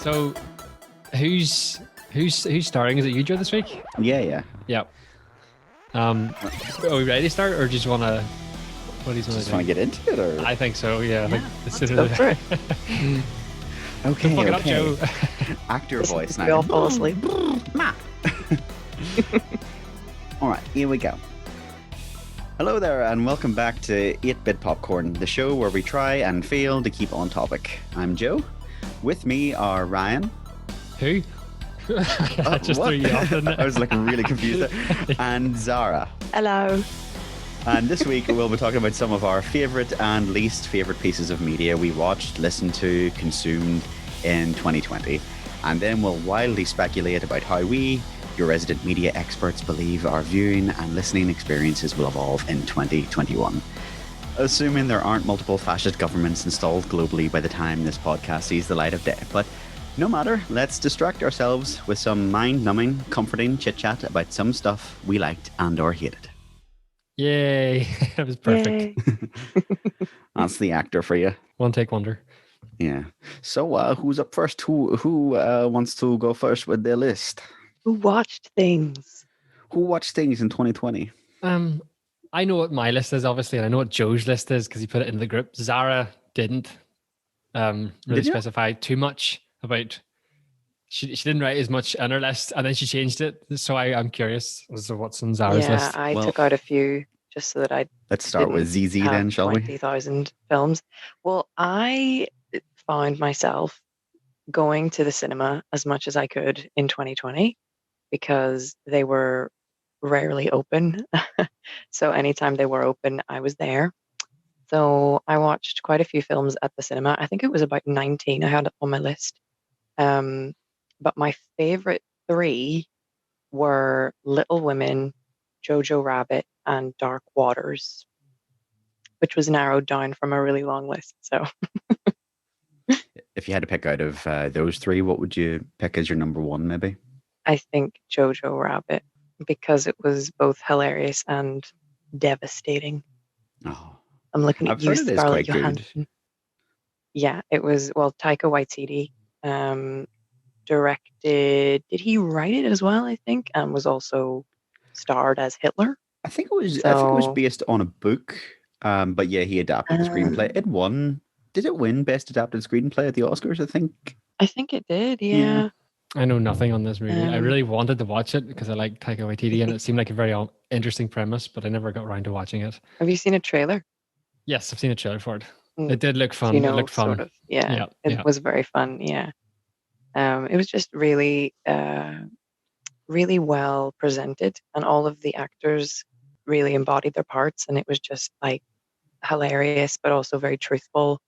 So, who's starring? Is it you, Joe, this week? Yeah. Yep. Are we ready to start, or just want to? What do you want to Just do? want to get into it, or I think so. Yeah. I think Let's go for it. okay, Fuck it up, okay. Joe. Actor voice We all now. fall asleep. All right, here we go. Hello there, and welcome back to 8-Bit Popcorn, the show where we try and fail to keep on topic. I'm Joe. With me are Ryan. Who? I just What? threw you off, didn't it? I was looking really confused there. And Zara. Hello. And this week we'll be talking about some of our favourite and least favourite pieces of media we watched, listened to, consumed in 2020. And then we'll wildly speculate about how we, your resident media experts, believe our viewing and listening experiences will evolve in 2021. Assuming there aren't multiple fascist governments installed globally by the time this podcast sees the light of day. But no matter, let's distract ourselves with some mind-numbing, comforting chit-chat about some stuff we liked and or hated. Yay! That was perfect. Yay. That's the actor for you. One take wonder. Yeah. So who's up first? Who wants to go first with their list? Who watched things? Who watched things in 2020? I know what my list is, obviously, and I know what Joe's list is because he put it in the group. Zara didn't really Did you? specify too much about. She didn't write as much on her list, and then she changed it. So I'm curious as to what's on Zara's Yeah, list. I Well- took out a few just so that I Let's start with didn't ZZ have then, shall we? 20,000 films. Well, I found myself going to the cinema as much as I could in 2020 because they were rarely open. So anytime they were open, I was there. So I watched quite a few films at the cinema. I think it was about 19 I had on my list. But my favorite three were Little Women, Jojo Rabbit, and Dark Waters, which was narrowed down from a really long list. So If you had to pick out of those three, what would you pick as your number one, maybe? I think Jojo Rabbit, because it was both hilarious and devastating. Oh, I'm looking at I've you, heard it is Scarlett quite good. Johansson. Yeah, it was, well, Taika Waititi directed, did he write it as well, I think, and was also starred as Hitler. I think it was So- based on a book. But yeah, he adapted the screenplay. It won. Did it win Best Adapted Screenplay at the Oscars? I think. I think it did, Yeah. yeah. I know nothing on this movie. I Um, really wanted to watch it because I like Taika Waititi, and it seemed like a very interesting premise, but I never got around to watching it. Have you seen a trailer? Yes, I've seen a trailer for it. Mm. It did look So fun. you know, It looked fun. sort of, yeah. Yeah, It yeah. was very fun, yeah. It was just really, really well presented, and all of the actors really embodied their parts, and it was just like hilarious, but also very truthful.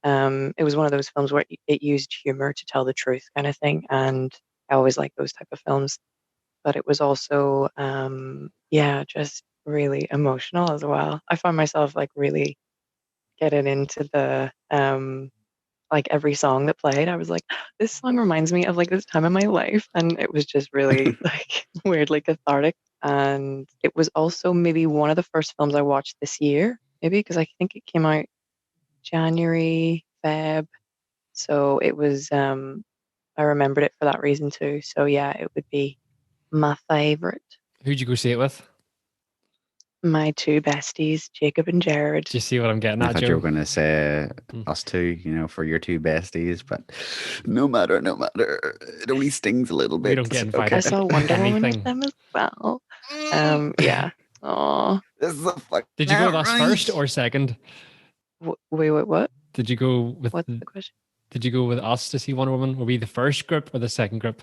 It was one of those films where it used humor to tell the truth, kind of thing, and I always like those type of films. But it was also, yeah, just really emotional as well. I found myself like really getting into the like every song that played. I was like, this song reminds me of like this time in my life, and it was just really like weirdly cathartic. And it was also maybe one of the first films I watched this year, maybe because I think it came out January, Feb. So it was I remembered it for that reason too. So yeah, it would be my favorite. Who'd you go see it with? My two besties, Jacob and Jared. Do you see what I'm getting I at, thought Joe? you were going to say Hmm. us two, for your two besties, but no matter. It only stings a little bit. We don't get invited. I saw Wonder Woman Anything. with them as well. Yeah. Oh, This is a fuck. Did you go with us first or second? wait, what? Did you go with What's the question? Did you go with us to see Wonder Woman? Were we the first group or the second group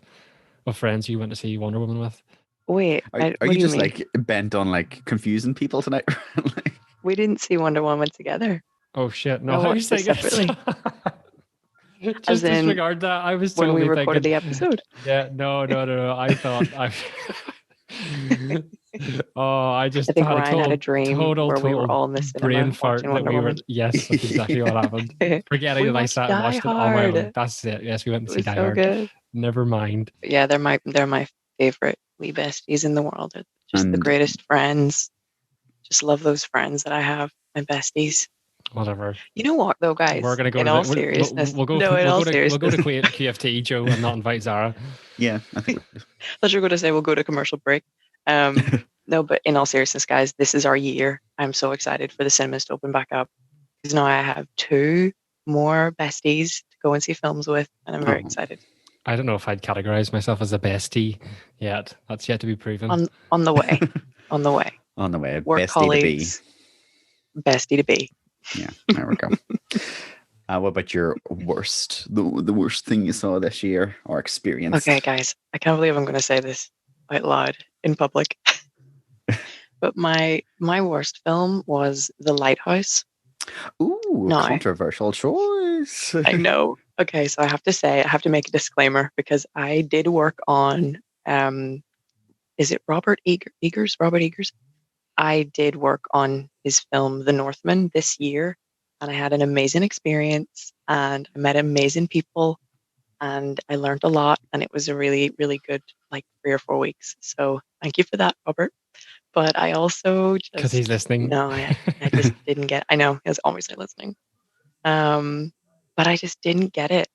of friends you went to see Wonder Woman with? Wait, Are what you do you just mean? like bent on like confusing people tonight? Like, We didn't see Wonder Woman together. Oh shit! No, I I was watched it thinking. Just As in, disregard that. I was When we totally recorded thinking. the episode. Yeah, no. I thought I. Oh, I just I think had Ryan had a dream total where we were all in the cinema brain fart watching that Wonder we were. Woman. Yes, that's exactly what happened. Forgetting We that I watched sat and Die watched it on my own. Hard. That's it. Yes, we went It to see was Die so Hard. good. Never mind. But yeah, they're my favorite wee besties in the world. They're just the And- greatest friends. Just love those friends that I have, my besties. Whatever. You know what, though, guys? We're gonna go In to all the. seriousness, We'll go. no, in all We'll go to seriousness, QFT, Joe, and not invite Zara. Yeah, I think. I thought you were going to say we'll go to commercial break. No, but in all seriousness, guys, this is our year. I'm so excited for the cinemas to open back up because now I have 2 more besties to go and see films with, and I'm very Oh. excited. I don't know if I'd categorize myself as a bestie yet. That's yet to be proven. On the way, on the way. On the way, Work bestie colleagues, bestie to be. to be. Yeah, there we go. What about your worst, the worst thing you saw this year or experienced? Okay, guys, I can't believe I'm going to say this out loud in public. But my worst film was The Lighthouse. Ooh, No. controversial choice. I know. Okay, so I have to say, I have to make a disclaimer because I did work on, is it Robert Eggers? Robert Eggers? I did work on his film, The Northman, this year, and I had an amazing experience, and I met amazing people, and I learned a lot, and it was a really, really good, like 3 or 4 weeks. So thank you for that, Robert. But I also Because just, he's listening. no, I just didn't get, I know, he's always listening. But I just didn't get it.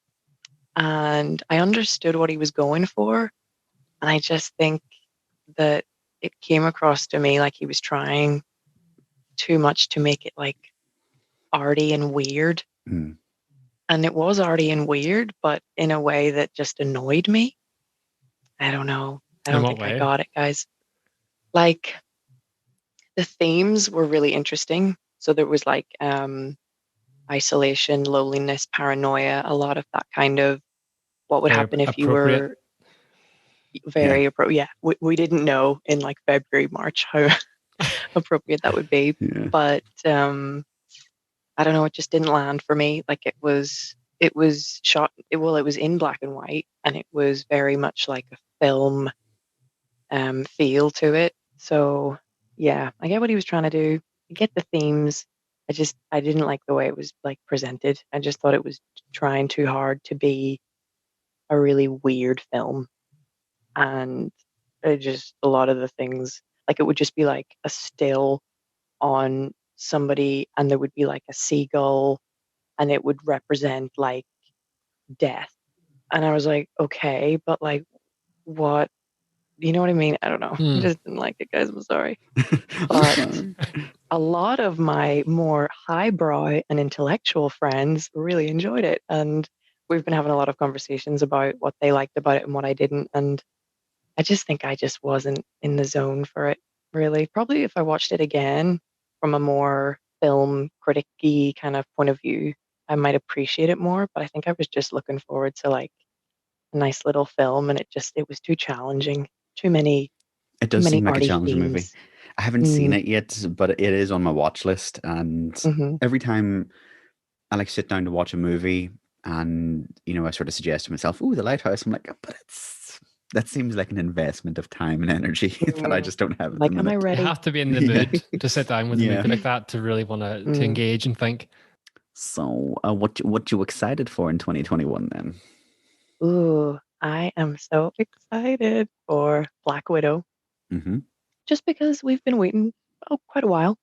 And I understood what he was going for. And I just think that it came across to me like he was trying too much to make it like arty and weird. Mm. And it was arty and weird, but in a way that just annoyed me. I don't know. I In don't what think I way? got it, guys. Like the themes were really interesting. So there was like isolation, loneliness, paranoia, a lot of that kind of what would Very happen if you appropriate. were very appropriate. Yeah, we didn't know in like February, March how appropriate that would be. Yeah. But I don't know, it just didn't land for me. Like it was shot, it was in black and white, and it was very much like a film feel to it. So yeah, I get what he was trying to do. I get the themes. I didn't like the way it was like presented. I just thought it was trying too hard to be a really weird film. And it just, a lot of the things, like it would just be like a still on somebody, and there would be like a seagull, and it would represent like death. And I was like, okay, but like what, you know what I mean? I don't know. I just didn't like it, guys. I'm sorry. But a lot of my more highbrow and intellectual friends really enjoyed it. And we've been having a lot of conversations about what they liked about it and what I didn't. And I just think I just wasn't in the zone for it, really. Probably if I watched it again from a more film critic-y kind of point of view, I might appreciate it more. But I think I was just looking forward to like a nice little film, and it was too challenging. Too many It does seem like a arty challenging movie. themes. I haven't seen it yet, but it is on my watch list. And Mhm. every time I like sit down to watch a movie, and I sort of suggest to myself, "Ooh, The Lighthouse." I'm like, but that seems like an investment of time and energy that I just don't have at Like, the am I minute. You ready? have to be in the mood to sit down with a Yeah. movie like that to really want to Mm. engage and think. So, what you excited for in 2021 then? Ooh, I am so excited for Black Widow, Mm-hmm. just because we've been waiting quite a while.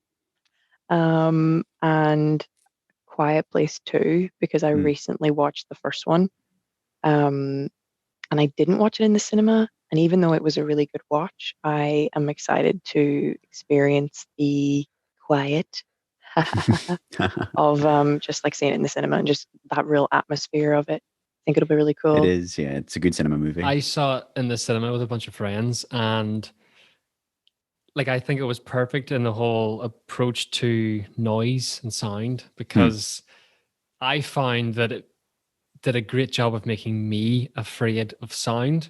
And Quiet Place 2, because I Mm. recently watched the first one. And I didn't watch it in the cinema. And even though it was a really good watch, I am excited to experience the quiet of just like seeing it in the cinema and just that real atmosphere of it. I think it'll be really cool. It is, yeah. It's a good cinema movie. I saw it in the cinema with a bunch of friends, and like I think it was perfect in the whole approach to noise and sound, because I find that it did a great job of making me afraid of sound.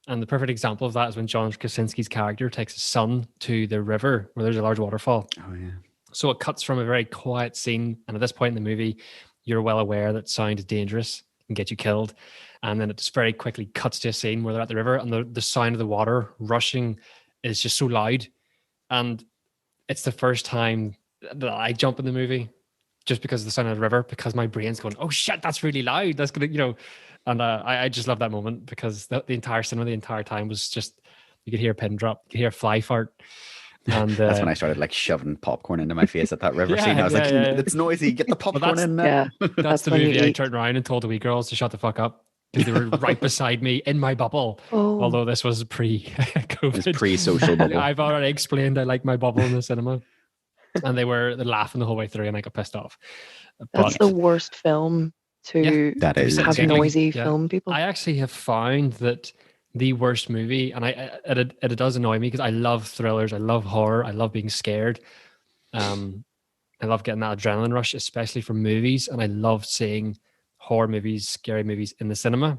And the perfect example of that is when John Krasinski's character takes his son to the river where there's a large waterfall. Oh yeah. So it cuts from a very quiet scene, and at this point in the movie, you're well aware that sound is dangerous and get you killed. And then it just very quickly cuts to a scene where they're at the river, and the sound of the water rushing is just so loud. And it's the first time that I jump in the movie just because of the sound of the river, because my brain's going, oh shit, that's really loud. That's gonna. And I just love that moment, because the entire cinema, the entire time was just, you could hear a pin drop, you could hear a fly fart. And That's when I started like shoving popcorn into my face at that river Yeah, scene. I was like, yeah. it's noisy. Get the popcorn that's- in now. Yeah. that's That's the when you movie I eat. turned around and told the wee girls to shut the fuck up because they were right beside me in my bubble. Oh, Although this was It's pre-COVID. pre-social bubble. I've already explained I like my bubble in the cinema. And they're laughing the whole way through and I got pissed off. that's But the worst film to That is have scared. noisy Yeah. film people. I actually have found that the worst movie, and it does annoy me because I love thrillers, I love horror, I love being scared. I love getting that adrenaline rush, especially from movies, and I love seeing horror movies, scary movies in the cinema.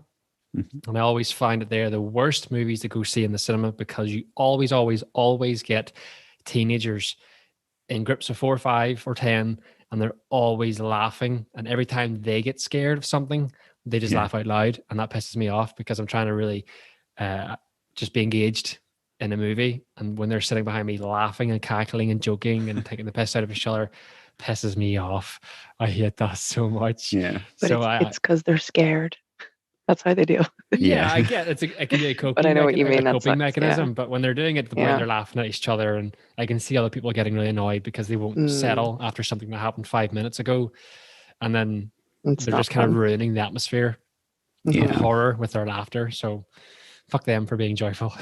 Mhm. And I always find that they're the worst movies to go see in the cinema because you always get teenagers in groups of 4, 5, or 10, and they're always laughing. And every time they get scared of something, they just Yeah. laugh out loud, and that pisses me off because I'm trying to really just be engaged in a movie. And when they're sitting behind me laughing and cackling and joking and taking the piss out of each other, pisses me off. I hate that so much. Yeah. But So it's because they're scared. That's how they deal. yeah, Yeah. I get it can be a coping, I know what you mean, a that coping sucks, mechanism. yeah. But when they're doing it to the point Yeah. they're laughing at each other, and I can see other people getting really annoyed because they won't Mm. settle after something that happened 5 minutes ago, and then It's they're not just kind of fun. ruining the atmosphere Mhm. Yeah. of horror with their laughter. So fuck them for being joyful.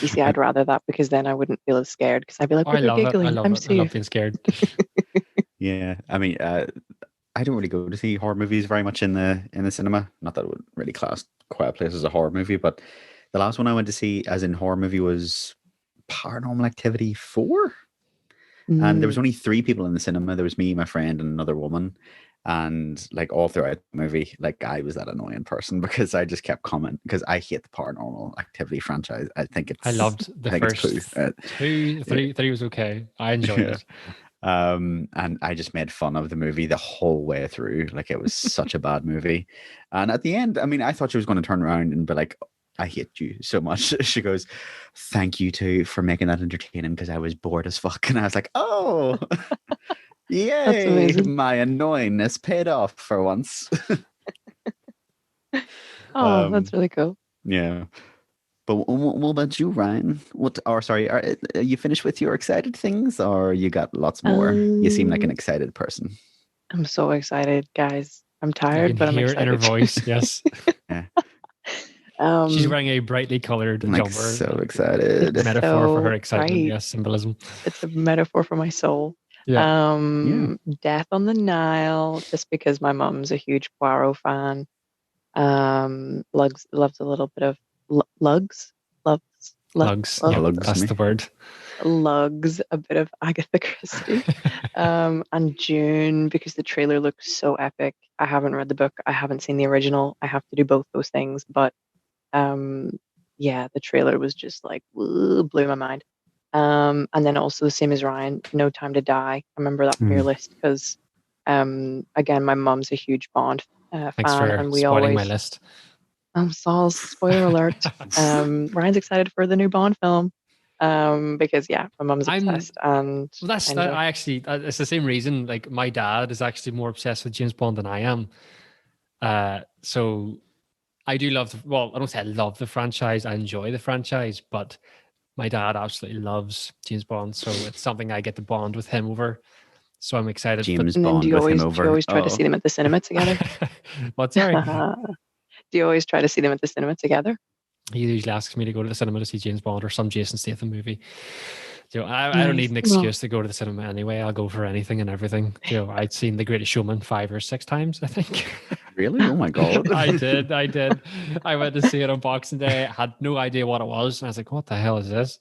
You see, I'd rather that because then I wouldn't feel as scared because I'd be like, Oh, but I they're love it. giggling. I love I'm it. I love safe. being scared. Yeah. I mean, I don't really go to see horror movies very much in the cinema. Not that it would really class Quiet Place as a horror movie, but the last one I went to see as in horror movie was Paranormal Activity 4. And there was Mm. only 3 people in the cinema. There was me, my friend, and another woman. And like all throughout the movie, like I was that annoying person because I just kept commenting because I hate the Paranormal Activity franchise. I think it's I loved the I think it's first poo. 2, 3 was okay. I enjoyed Yeah. it. And I just made fun of the movie the whole way through. Like it was such a bad movie. And at the end, I mean, I thought she was going to turn around and be like, I hate you so much. She goes, thank you for making that entertaining because I was bored as fuck. And I was like, oh, yay. amazing. My annoyingness paid off for once. Oh, that's really cool. Yeah. But what about you, Ryan? Are you finished with your excited things or you got lots more? You seem like an excited person. I'm so excited, guys. I'm I tired, can but I'm hear it in her excited. voice. Yes. She's wearing a brightly colored I'm like jumper. so excited. Metaphor for her So excitement. right. Yes, symbolism. It's a metaphor for my soul. Yeah. Death on the Nile, just because my mum's a huge Poirot fan. Lugs loves a little bit of Lugs. Lugs. Lugs. Lugs. Yeah, Lugs, that's me. the word. Lugs, a bit of Agatha Christie. And June, because the trailer looks so epic. I haven't read the book. I haven't seen the original. I have to do both those things. But yeah, the trailer was just like, blew my mind. And then also the same as Ryan, No Time to Die. I remember that from your list because, again, my mum's a huge Bond Thanks fan, for and we spoiling always. my list. Saul, spoiler alert. Ryan's excited for the new Bond film. Because yeah, my mum's I'm- obsessed, and Well, that's I that. enjoy- I actually. It's the same reason. Like my dad is actually more obsessed with James Bond than I am. So I do love. Well, I don't say I love the franchise. I enjoy the franchise, but my dad absolutely loves James Bond. So it's something I get to bond with him over. So I'm excited. James And then Bond do you with always him do over. you always try to see them at the cinema together? But sorry, Do you always try to see them at the cinema together? he usually asks me to go to the cinema to see James Bond or some Jason Statham movie. You know, I don't need an Nice. Well- excuse to go to the cinema anyway. I'll go for anything and everything. You know, I'd seen The Greatest Showman 5 or 6 times, I think. Really? Oh my god. I did. I went to see it on Boxing Day. Had no idea what it was. And I was like, what the hell is this?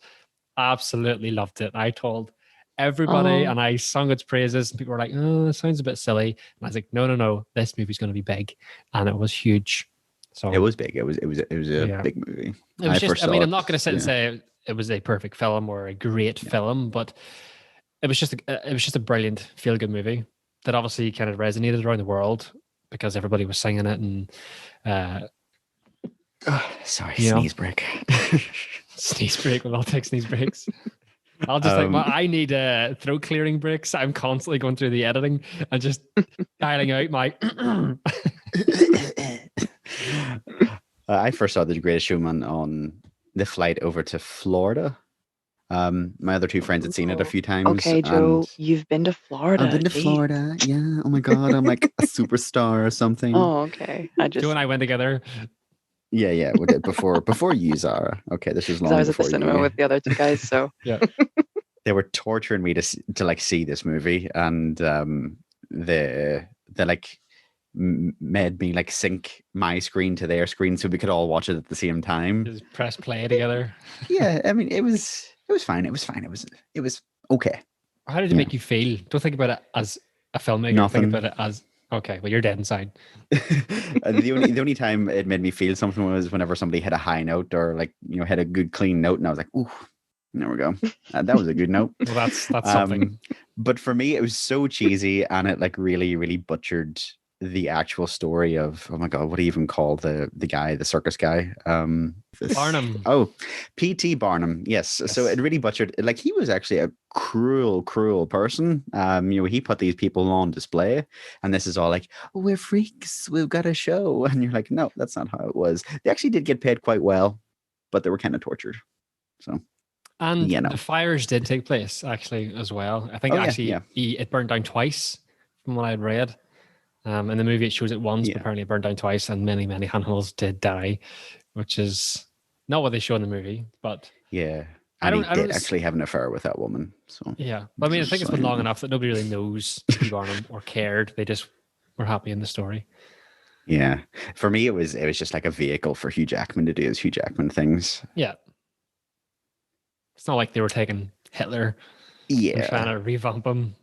Absolutely loved it. I told everybody Oh. and I sung its praises. And people were like, oh, it sounds a bit silly. And I was like, no. This movie's going to be big. And it was huge. So It was big. It was a Yeah. big movie. it was I first just, I mean, saw I'm not going to sit and yeah. say it was a perfect film or a great film, but it was just a brilliant feel good movie that obviously kind of resonated around the world because everybody was singing it and Sorry, Yeah. sneeze break. sneeze break. Well, I'll take sneeze breaks. I'll just like, well, I need throat clearing breaks. I'm constantly going through the editing and just dialing out my. I first saw The Greatest Showman on the flight over to Florida. My other two friends had seen it a Ooh. few times, Okay, and Joe, you've been to I've Florida. been to Jeez. Florida. Yeah. Oh my God, I'm like a superstar or something. Oh, okay. Joe and I went together. Yeah, yeah, we did before you, Zara. Okay, this was Because I long was at the before cinema you. with the other two guys, so Yeah. They were torturing me to like see this movie, and they like made me like sync my screen to their screen so we could all watch it at the same time. Just press play together. Yeah, I mean, it was fine. It was fine. It was okay. How did it Yeah. make you feel? Don't think about it as a filmmaker. Nothing. Think about it as okay. Well, you're dead inside. The only time it made me feel something was whenever somebody hit a high note or like hit a good clean note, and I was like, "Ooh, there we go. That was a good note." Well, that's something. But for me, it was so cheesy, and it like really, really butchered the actual story of, oh my God, what do you even call the guy, the circus guy? Barnum. Oh, P.T. Barnum. Yes. So it really butchered. Like he was actually a cruel, cruel person. He put these people on display, and this is all like, oh, we're freaks. We've got a show, and you're like, no, that's not how it was. They actually did get paid quite well, but they were kind of tortured. So. And Yeah, no. the fires did take place actually as well. I think Oh, yeah, actually yeah. it burned down twice from what I had read. In the movie, it shows it once, Yeah. but apparently it burned down twice, and many, many animals did die, which is not what they show in the movie. But Yeah. I And don't- he I did don't s- actually have an affair with that woman. So yeah, but I mean, I think it's been So, long yeah. enough that nobody really knows P.T. Barnum or cared. They just were happy in the story. Yeah. For me, it was just like a vehicle for Hugh Jackman to do his Hugh Jackman things. Yeah, it's not like they were taking Hitler and Yeah. trying to revamp him.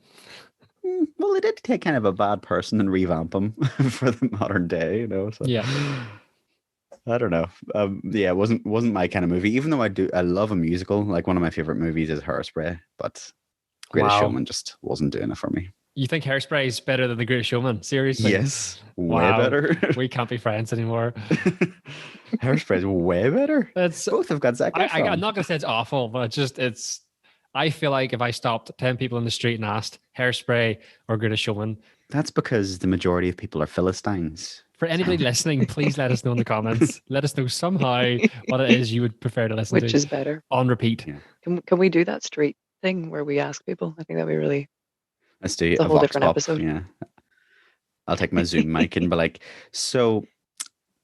Well, they did take kind of a bad person and revamp him for the modern day, So. Yeah. I don't know. Yeah, it wasn't my kind of movie. Even though I love a musical. Like one of my favorite movies is Hairspray, but Greatest Wow. Showman just wasn't doing it for me. You think Hairspray is better than The Greatest Showman? Seriously? Yes, Wow. way better. We can't be friends anymore. Hairspray's way better. It's Both have got Zac Efron. I'm not gonna say it's awful, but it's. I feel like if I stopped 10 people in the street and asked Hairspray or Greatest Showman, That's because the majority of people are Philistines. for anybody listening, please let us know in the comments. Let us know somehow what it is you would prefer to listen which to is better. on repeat. Yeah. Can we do that street thing where we ask people? I think that'd be really. Let's do It's a a whole vox different pop. episode. Yeah. I'll take my Zoom mic and be like, so,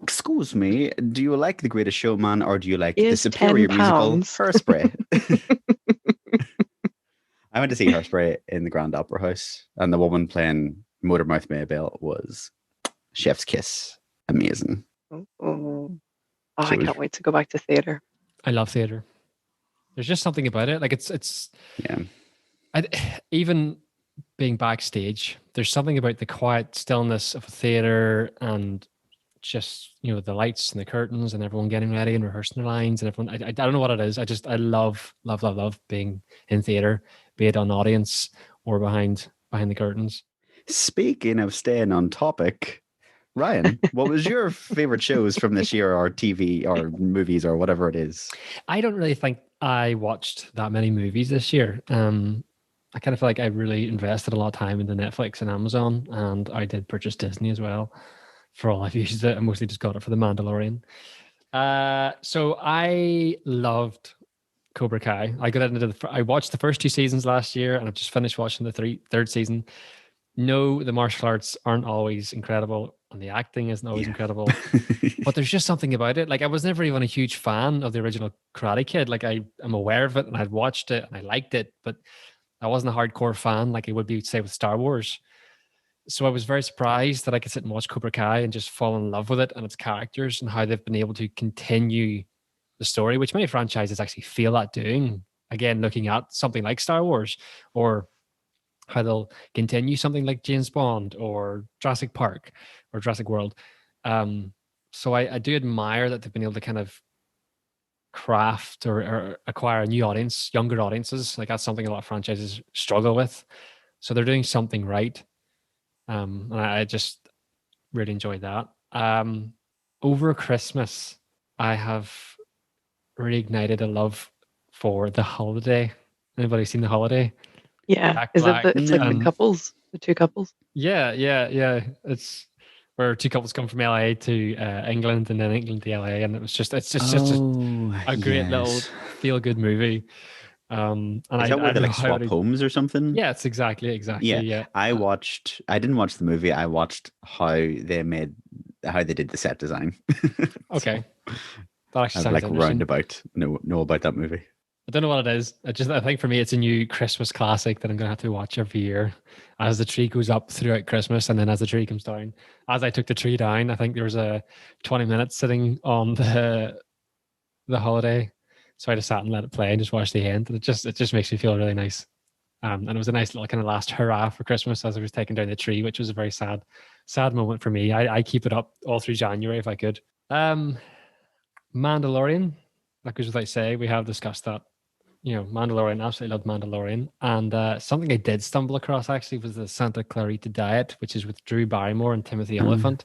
excuse me, do you like The Greatest Showman or do you like the Is superior 10 musical pounds. Hairspray? I went to see Hairspray in the Grand Opera House, and the woman playing Motormouth Maybelle was chef's kiss. Amazing. Oh, So I it was- can't wait to go back to theater. I love theater. There's just something about it. Like it's Yeah. even being backstage, there's something about the quiet stillness of a theater and just the lights and the curtains and everyone getting ready and rehearsing their lines and everyone. I don't know what it is. I love being in theater, be it on audience or behind the curtains. Speaking of staying on topic, Ryan, what was your favorite shows from this year, or TV or movies or whatever it is? I don't really think I watched that many movies this year. I kind of feel like I really invested a lot of time into Netflix and Amazon, and I did purchase Disney as well. For all I've used it, I mostly just got it for The Mandalorian. So I loved Cobra Kai. I watched the first 2 seasons last year, and I've just finished watching the third season. No, the martial arts aren't always incredible, and the acting isn't always incredible. But there's just something about it. Like I was never even a huge fan of the original Karate Kid. Like I'm aware of it, and I'd watched it, and I liked it, but I wasn't a hardcore fan like I would be, say, with Star Wars. So I was very surprised that I could sit and watch Cobra Kai and just fall in love with it and its characters and how they've been able to continue the story, which many franchises actually fail at doing. Again, looking at something like Star Wars, or how they'll continue something like James Bond or Jurassic Park or Jurassic World. So I do admire that they've been able to kind of craft or acquire a new audience, younger audiences. Like that's something a lot of franchises struggle with. So they're doing something right. And I just really enjoyed that. Over Christmas, I have reignited a love for The Holiday. Anybody seen The Holiday? Yeah, Jack is Black it it's like and- the couples, the two couples? Yeah. It's where two couples come from LA to England and then England to LA, and it's just a great little feel-good movie. And Is that I where they don't know like swap homes or something? Yeah, it's exactly. Yeah, Yeah. I didn't watch the movie. I watched how they did the set design. Okay. So That actually I've sounds like interesting. roundabout know about that movie. I don't know what it is. I think for me it's a new Christmas classic that I'm gonna have to watch every year as the tree goes up throughout Christmas and then as the tree comes down. As I took the tree down, I think there was a 20 minutes sitting on the holiday. So I just sat and let it play and just watched the end. And it just makes me feel really nice. And it was a nice little kind of last hurrah for Christmas as I was taking down the tree, which was a very sad moment for me. I keep it up all through January if I could. Mandalorian, that goes without saying. We have discussed that. Mandalorian, absolutely loved Mandalorian. And something I did stumble across actually was the Santa Clarita Diet, which is with Drew Barrymore and Timothy Oliphant,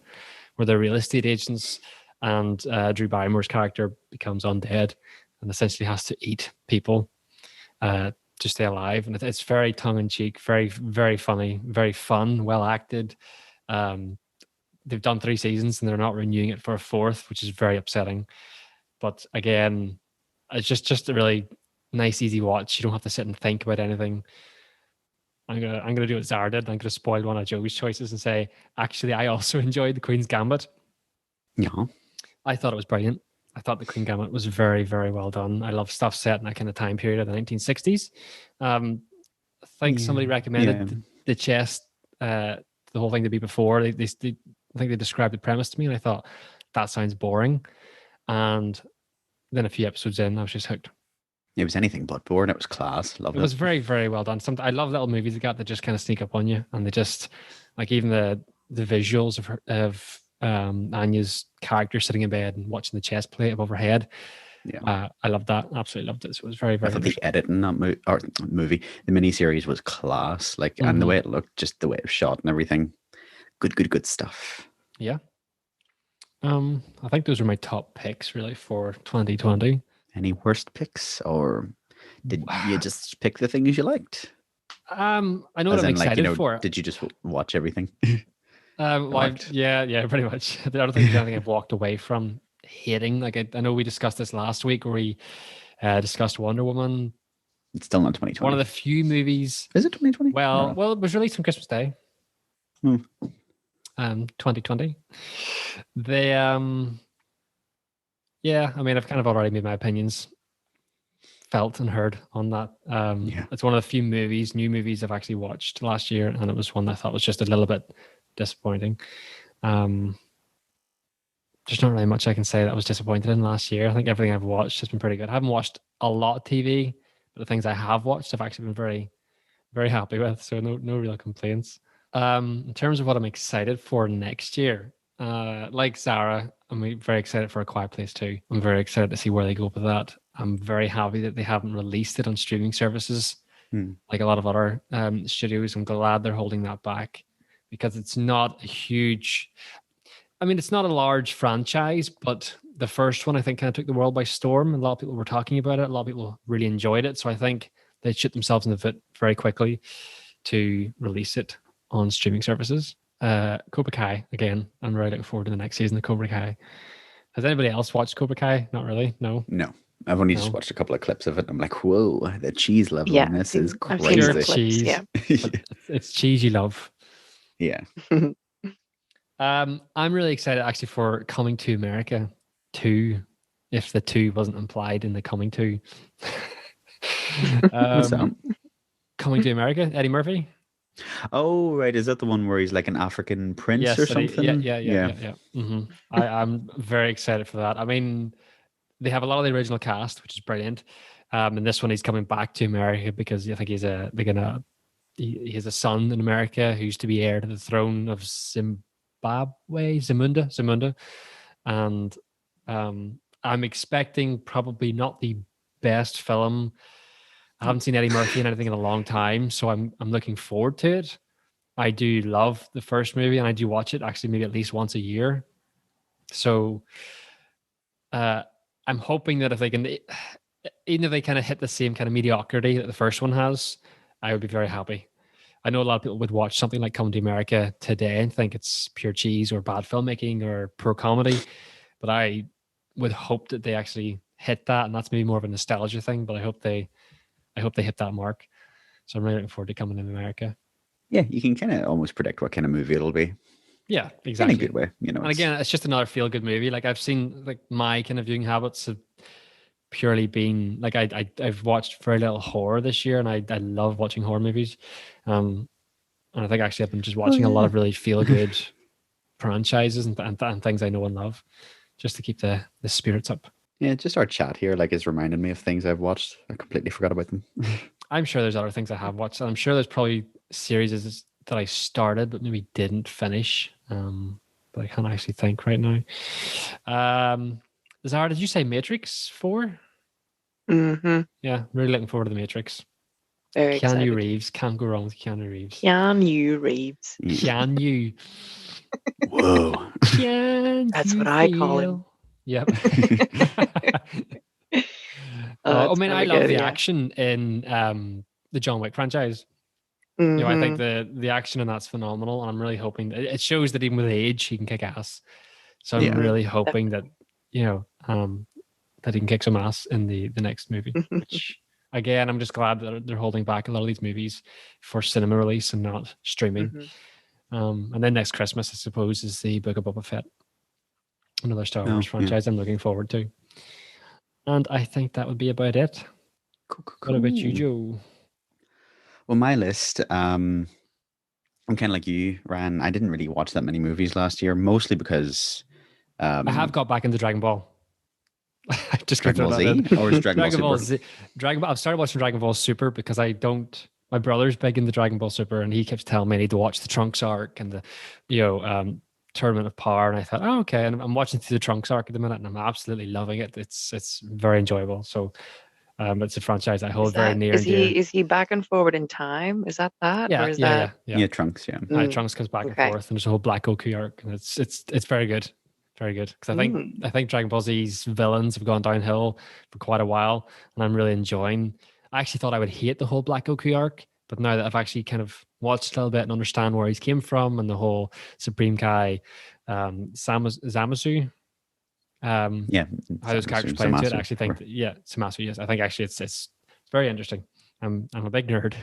where they're real estate agents, and Drew Barrymore's character becomes undead and essentially has to eat people to stay alive. And it's very tongue-in-cheek, very, very funny, very fun, well acted. They've done 3 seasons and they're not renewing it for a 4th, which is very upsetting. But again, it's just a really nice, easy watch. You don't have to sit and think about anything. I'm gonna do what Zara did. I'm gonna spoil one of Joe's choices and say, actually, I also enjoyed The Queen's Gambit. Yeah. I thought it was brilliant. I thought The Queen Gambit was very, very well done. I love stuff set in that kind of time period of the 1960s. I think somebody recommended the chess, the whole thing to be before. I think they described the premise to me, and I thought that sounds boring. And then a few episodes in, I was just hooked. It was anything but boring. It was class. Loved it. It was very, very well done. I love little movies like that just kind of sneak up on you, and they just like even the visuals of Anya's character sitting in bed and watching the chess play above her head. Yeah, I loved that. Absolutely loved it. So it was very, very. I thought the edit in that movie, the miniseries was class. Like, and the way it looked, just the way it was shot and everything. Good stuff. Yeah. I think those are my top picks really for 2020. Any worst picks, or did you just pick the things you liked? I know what I'm excited for. Did you just watch everything? Yeah, pretty much. I don't think there's anything I've walked away from hating. Like I know we discussed this last week where we discussed Wonder Woman. It's still not 2020. One of the few movies. Is it 2020? Well, it was released on Christmas Day. 2020. They yeah, I mean, I've kind of already made my opinions felt and heard on that. It's one of the few new movies I've actually watched last year, and it was one that I thought was just a little bit disappointing. There's not really much I can say that I was disappointed in last year. I think everything I've watched has been pretty good. I haven't watched a lot of TV, but the things I have watched I've actually been very, very happy with. So no real complaints. In terms of what I'm excited for next year, like Sarah, I'm very excited for A Quiet Place 2. I'm very excited to see where they go with that. I'm very happy that they haven't released it on streaming services like a lot of other studios. I'm glad they're holding that back because it's not a huge... I mean, it's not a large franchise, but the first one I think kind of took the world by storm. A lot of people were talking about it. A lot of people really enjoyed it. So I think they shot themselves in the foot very quickly to release it on streaming services. Cobra Kai, again, I'm really looking forward to the next season of Cobra Kai. Has anybody else watched Cobra Kai? Not really. No. I've only just watched a couple of clips of it. I'm like, whoa, the cheese level in this is crazy. I've seen cheese. Yeah. It's cheese you love. Yeah. I'm really excited actually for Coming to America 2, if the 2 wasn't implied in the Coming to. Coming to America, Eddie Murphy. Oh, right. Is that the one where he's like an African prince or something? Yeah. Mm-hmm. I'm very excited for that. I mean, they have a lot of the original cast, which is brilliant. And this one, he's coming back to America because I think he has a son in America who's to be heir to the throne of Zamunda. And I'm expecting probably not the best film. I haven't seen Eddie Murphy in anything in a long time, so I'm looking forward to it. I do love the first movie, and I do watch it actually maybe at least once a year. So I'm hoping that if they can, even if they kind of hit the same kind of mediocrity that the first one has, I would be very happy. I know a lot of people would watch something like Coming to America today and think it's pure cheese or bad filmmaking or poor comedy, but I would hope that they actually hit that, and that's maybe more of a nostalgia thing, but I hope they I hope they hit that mark. So I'm really looking forward to coming in America. Yeah, you can kind of almost predict what kind of movie it'll be Yeah, in exactly. a good way. You know, And again, it's just another feel good movie. Like I've seen, like my kind of viewing habits have purely been like I've watched very little horror this year, and I love watching horror movies. And I think actually I've been just watching a lot of really feel good franchises and things I know and love, just to keep the spirits up. yeah, just our chat here like is reminding me of things I've watched. I completely forgot about them. I'm sure there's other things I have watched, and I'm sure there's probably series that I started but maybe didn't finish. But I can't actually think right now. Zara, did you say Matrix 4? Mm-hmm. Yeah, really looking forward to the Matrix. Very Keanu excited. Reeves, can't go wrong with Keanu Reeves. Keanu Reeves. Keanu. Whoa. Can That's you what I call him. feel? Yep. I That's mean, I really love good, the yeah. action in the John Wick franchise. You know, I think Mhm. the action in that's phenomenal, and I'm really hoping it shows that even with age, he can kick ass. So I'm Yeah. really hoping that that he can kick some ass in the next movie. Which again, I'm just glad that they're holding back a lot of these movies for cinema release and not streaming. Mhm. And then next Christmas, I suppose, is the Book of Boba Fett, another Star Wars yeah. franchise I'm looking forward to. And I think that would be about it. Cool. What about you, Joe? Well, my list, I'm kind of like you, Ryan. I didn't really watch that many movies last year, mostly because I have got back into Dragon Ball. I just Dragon throw Ball that in. Z or is Dragon Ball Super? Dragon Ball. I've started watching Dragon Ball Super because I don't. My brother's big into Dragon Ball Super, and he keeps telling me I need to watch the Trunks arc and the, Tournament of Power. And I thought, oh, okay. And I'm watching through the Trunks arc at the minute, and I'm absolutely loving it. It's very enjoyable. So, it's a franchise I hold very near and dear. Is he back and forward in time? Is that Yeah, or is yeah, that Yeah, Trunks. Yeah. Mm, Trunks comes back and okay. forth, and there's a whole Black Goku arc, and it's very good, very good. Because I think Dragon Ball Z's villains have gone downhill for quite a while, and I'm really enjoying. I actually thought I would hate the whole Black Goku arc, but now that I've actually kind of watched a little bit and understand where he's came from and the whole Supreme Kai, Zamasu, Yeah. how those characters play into it, I actually think, Zamasu, yes, I think actually it's very interesting. I'm a big nerd.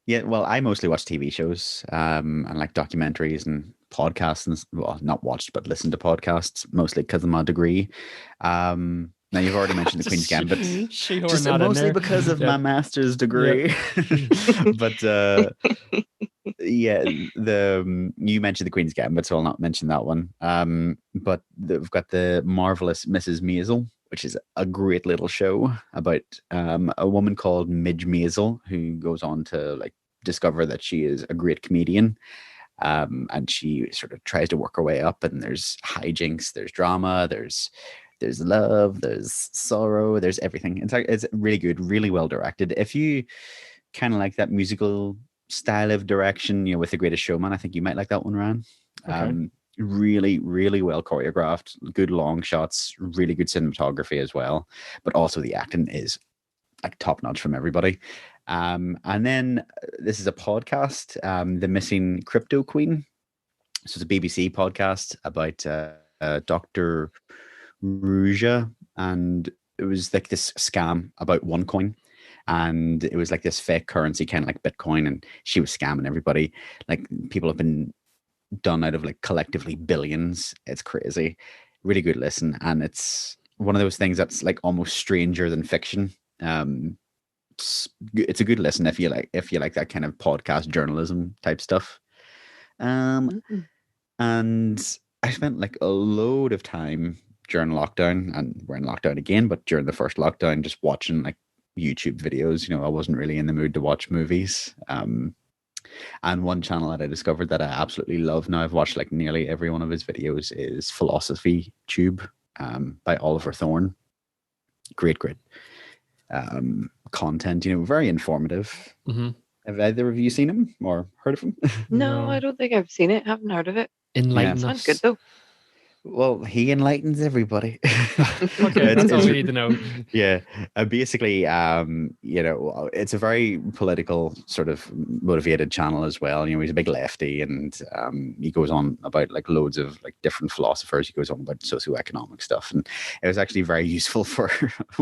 Yeah, well, I mostly watch TV shows and like documentaries and podcasts, and well, not watched but listened to podcasts mostly because of my degree. Now you've already mentioned the Queen's Gambit, just mostly because of my master's degree. But yeah, you mentioned the Queen's Gambit, so I'll not mention that one. But we've got the marvelous Mrs. Maisel, which is a great little show about a woman called Midge Maisel who goes on to like discover that she is a great comedian. And she sort of tries to work her way up, and there's hijinks, there's drama, there's love, there's sorrow, there's everything. It's really good, really well directed. If you kind of like that musical style of direction, with The Greatest Showman, I think you might like that one, Ryan. Okay. Really, really well choreographed, good long shots, really good cinematography as well. But also the acting is like top notch from everybody. And then this is a podcast, The Missing Crypto Queen. So it's a BBC podcast about Dr. Ruja, and it was like this scam about OneCoin. And it was like this fake currency, kind of like Bitcoin, and she was scamming everybody. Like people have been done out of like collectively billions. It's crazy. Really good listen, and it's one of those things that's like almost stranger than fiction. It's a good listen if you like that kind of podcast journalism type stuff. And I spent like a load of time during lockdown, and we're in lockdown again, but during the first lockdown, just watching like YouTube videos. I wasn't really in the mood to watch movies. And one channel that I discovered that I absolutely love now, I've watched like nearly every one of his videos, is Philosophy Tube by Oliver Thorne. Great content, very informative. Mm-hmm. Have either of you seen him or heard of him? No, I don't think I've seen it. Haven't heard of it. Enlighten Sounds us. good though. Well, he enlightens everybody. Okay, that's all we need to know. Yeah, basically, it's a very political sort of motivated channel as well. He's a big lefty, and he goes on about like loads of like different philosophers. He goes on about socioeconomic stuff, and it was actually very useful for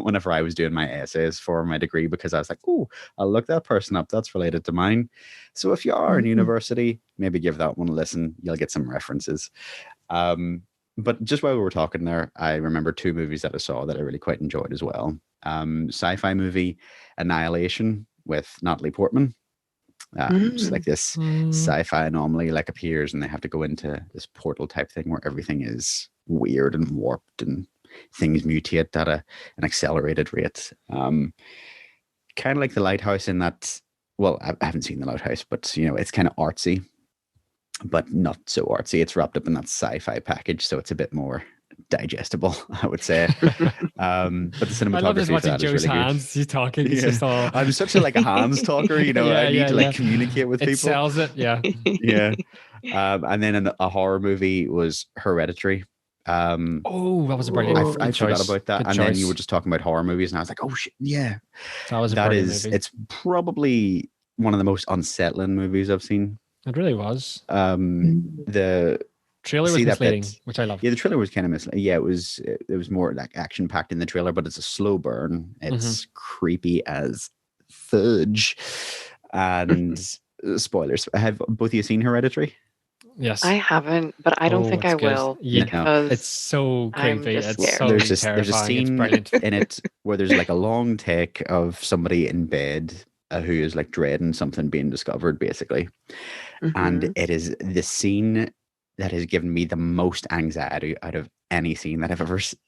whenever I was doing my essays for my degree, because I was like, oh, I'll look that person up. That's related to mine. So if you are in university, maybe give that one a listen. You'll get some references. But just while we were talking there, I remember 2 movies that I saw that I really quite enjoyed as well. Sci-fi movie Annihilation with Natalie Portman. It's like this sci-fi anomaly like appears, and they have to go into this portal type thing where everything is weird and warped and things mutate at an accelerated rate. Kind of like The Lighthouse in that, well, I haven't seen The Lighthouse, but it's kind of artsy, but not so artsy. It's wrapped up in that sci-fi package, so it's a bit more digestible, I would say. But the cinematography I love just watching is Joe's really hands. He's talking. He's Yeah. just all. I'm such a hands talker, I need to communicate with It people. sells it. Yeah. Yeah. And then a horror movie was Hereditary. Oh, that was a brilliant. I forgot about that. Good and choice. then you were just talking about horror movies, and I was like, oh shit, yeah. That was a That brilliant is, movie. it's probably one of the most unsettling movies I've seen. It really was. The Trailer was see that misleading, bit? which I loved. Yeah, the trailer was kind of misleading. Yeah, it was more like action packed in the trailer, but it's a slow burn. It's creepy as fudge. And spoilers. Have both of you seen Hereditary? Yes. I haven't, but I don't think I it's good. will. Yeah, because it's so I'm creepy. just It's scared. so there's a terrifying. It's scene brilliant. in it where there's like a long take of somebody in bed who is like dreading something being discovered, basically. And it is the scene that has given me the most anxiety out of any scene that I've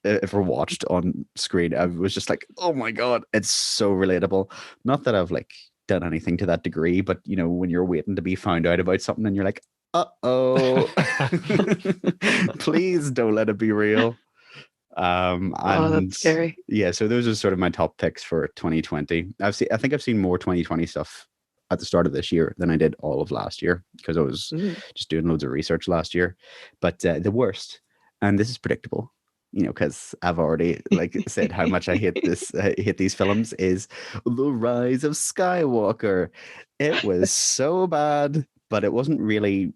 ever watched on screen. I was just like, oh my god, it's so relatable. Not that I've like done anything to that degree, but when you're waiting to be found out about something and you're like, uh-oh, please don't let it be real. oh, And that's scary. yeah, so those are sort of my top picks for 2020. I think I've seen more 2020 stuff at the start of this year than I did all of last year, because I was just doing loads of research last year. But the worst, and this is predictable, because I've already said how much I hate these films, is The Rise of Skywalker. It was so bad, but it wasn't really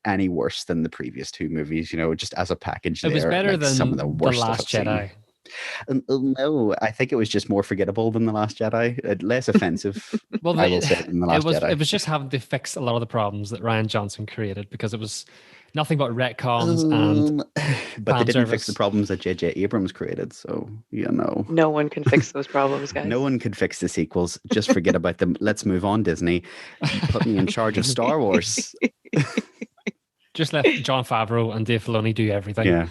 any worse than the previous 2 movies. Just as a package, It was better than some of the worst The Last stuff I've Jedi. seen. No, I think it was just more forgettable than The Last Jedi. Less offensive, Well, I will say, than The Last Jedi. It was just having to fix a lot of the problems that Rian Johnson created, because it was nothing but retcons and but they didn't fix service. the problems that J.J. Abrams created. So No one can fix those problems, guys. no one could fix the sequels. Just forget about them. Let's move on, Disney. Put me in charge of Star Wars. Just let Jon Favreau and Dave Filoni do everything. Yeah.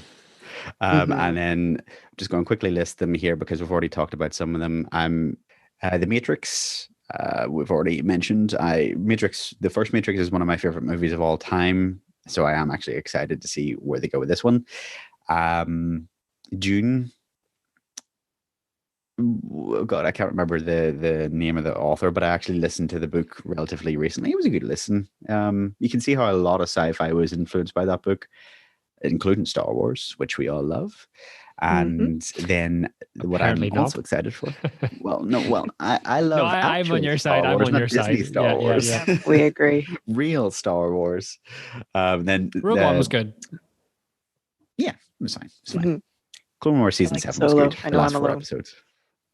And then just going to quickly list them here because we've already talked about some of them. The Matrix, we've already mentioned. The first Matrix is one of my favorite movies of all time, so I am actually excited to see where they go with this one. Dune. Oh God, I can't remember the name of the author, but I actually listened to the book relatively recently. It was a good listen. You can see how a lot of sci-fi was influenced by that book, including Star Wars, which we all love. And then what Apparently I'm not. also excited for. I love. No, I'm on your side. I'm on your side. Disney Star Wars. Yeah, we agree. Real Star Wars. Then Rogue One was good. Yeah, it was fine. It's fine. Clone Wars season like 7 was Solo. good. I The know last I'm 4 alone. episodes.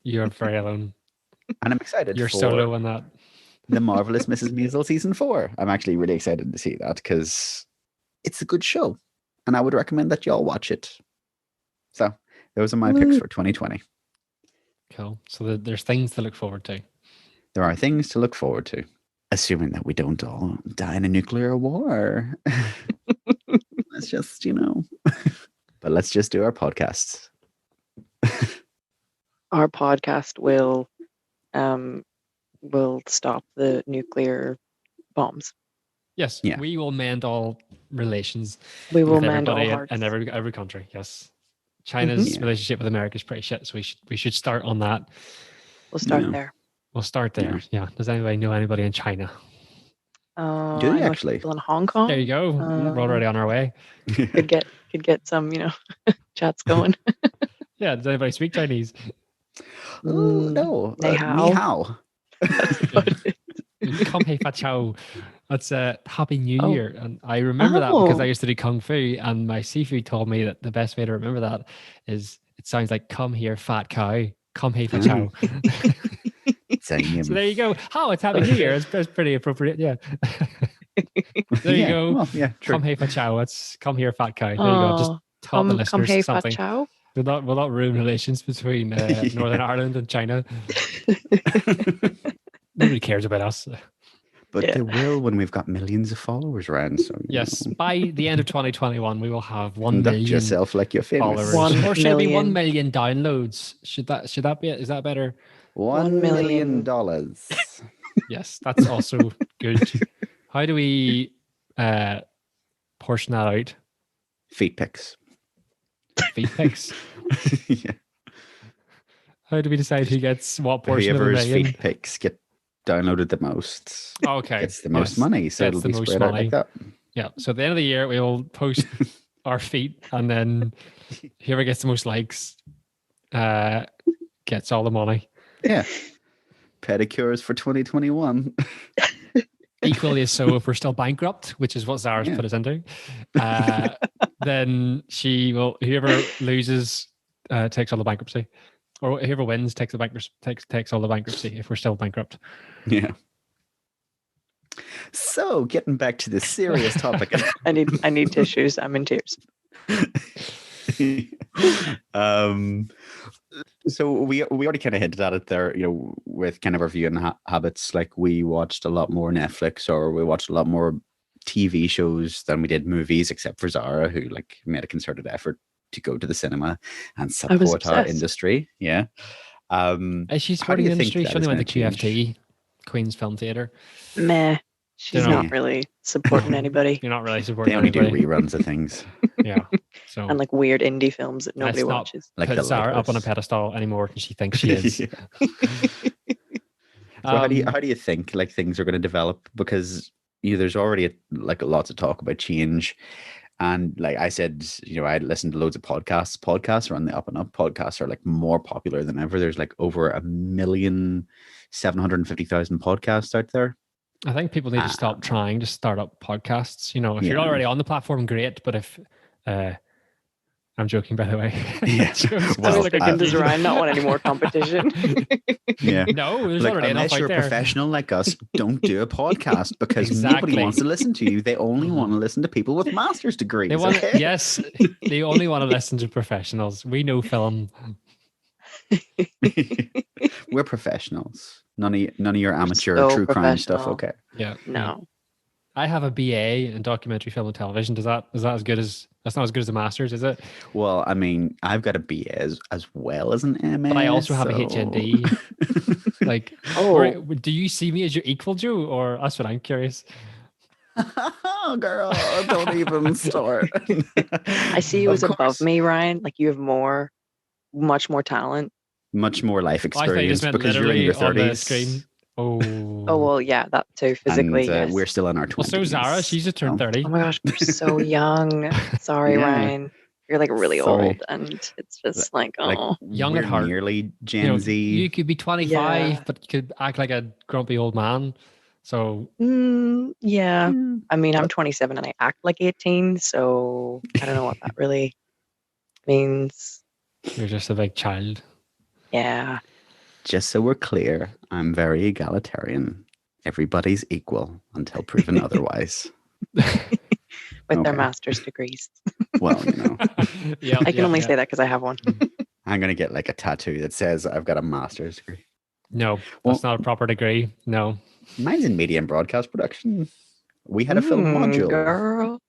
You're very alone. And I'm excited You're for solo on that. The Marvelous Mrs. Maisel season 4. I'm actually really excited to see that because it's a good show. And I would recommend that you all watch it. So those are my picks for 2020. Cool. So there's things to look forward to. There are things to look forward to, assuming that we don't all die in a nuclear war. Let's just, but let's just do our podcasts. Our podcast will stop the nuclear bombs. Yes, Yeah. we will mend all relations We will with mend all everybody hearts. and every country. Yes, China's Yeah. relationship with America is pretty shit, so we should start on that. We'll start Yeah. there. We'll start there. Yeah. Does anybody know anybody in China? Oh, Do I they know actually? people in Hong Kong. There you go. We're already on our way. Could get some, chats going. Yeah, does anybody speak Chinese? Oh no, Ni ni hao. hao. That's about it. Come Hei Fa Chao. That's Happy New Oh. Year. And I remember that because Oh. I used to do Kung Fu, and my Sifu told me that the best way to remember that is it sounds like come here, fat cow. Come Hei Fa Chao. Same. So there you go. Oh, it's Happy New Year. It's pretty appropriate. Yeah. There you Yeah, go. well, yeah, true. Come Hei Fa Chao. It's come here, fat cow. There you go. Just taught the come listeners hey fa something. chow. Will not ruin relations between Northern Ireland and China. Nobody cares about us. But Yeah. they will when we've got millions of followers around. So Yes, by the end of 2021, we will have 1 conduct million yourself like you're famous. followers. 1 Or should it be 1 million. million downloads? Should that be it? Is that better? $1 million. Yes, that's also good. How do we portion that out? Feet pics. Feet pics. Yeah. How do we decide who gets what portion of a Whoever's million? feet pics get downloaded the most Okay. gets the most yes. money. So Gets it'll the be most spread out money. like that. Yeah. So at the end of the year, we'll post our feet, and then whoever gets the most likes gets all the money. Yeah. Pedicures for 2021. Equally as so, if we're still bankrupt, which is what Zara's Yeah. put us into, then whoever loses takes all the bankruptcy, or whoever wins takes takes all the bankruptcy if we're still bankrupt. Yeah. So getting back to the serious topic. I need tissues. I'm in tears. So we already kind of hinted at it there, with kind of our viewing habits. Like we watched a lot more Netflix, or we watched a lot more TV shows than we did movies, except for Zara, who like made a concerted effort to go to the cinema and support our obsessed. industry. Yeah. Is she How do supporting you the think industry? that She only is went to gonna change? QFT, Queen's Film Theatre. Meh. She's Dunno. not really supporting anybody. You're not really They supporting only do anybody. reruns of things. Yeah. So And like weird indie films that nobody let's not watches. Like put The Zara up on a Lighthouse. pedestal anymore than she thinks she is. Yeah. So how do Um, you think like things are going to develop? Because there's already like lots of talk about change, and like I said, I listened to loads of podcasts. Podcasts are on the up and up. Podcasts are like more popular than ever. There's like over 1,750,000 podcasts out there. I think people need to stop trying to start up podcasts. If Yeah. you're already on the platform, great. But if I'm joking, by the way. Yeah. Jokes, Well, I was like thinking, does Ryan not want any more competition? Yeah. No, there's Like, already enough unless out you're a there. professional like us, don't do a podcast because Exactly. nobody wants to listen to you. They only want to listen to people with master's degrees. They want okay? yes, they only want to listen to professionals. We know film. We're professionals. None of your amateur so true crime stuff. professional. Okay. Yeah. No. I have a BA in documentary film and television. Is that as good as that's not as good as a master's, is it? Well, I mean, I've got a BA as well as an MS. But I also have a so- HND. Like, Oh. do you see me as your equal, Joe? Or that's what I'm curious. Oh, girl, don't even start. I see you Of as above course. me, Ryan. Like you have much more talent. Much more life I thought you just experience meant because you're in literally your on the 30s. screen. Oh. Oh well, yeah, that too. Physically, and, yes. we're still in our 20s. Well, so Zara, she's just turned 30. Oh my gosh, we're so young. Sorry, Yeah. Ryan. You're like really Sorry. old, and it's just like, oh, Like Young we're at heart. nearly Gen Z. You could be 25, Yeah. but you could act like a grumpy old man. So yeah. I mean, I'm But- 27 and I act like 18, so I don't know what that really means. you're just a big child. Yeah. Just so we're clear, I'm very egalitarian. Everybody's equal until proven otherwise. With their Okay. master's degrees. Well, Yeah, I can only say that because I have one. I'm gonna get like a tattoo that says I've got a master's degree. No, Well- that's not a proper degree. No. Mine's in media and broadcast production. We had a film module. Girl.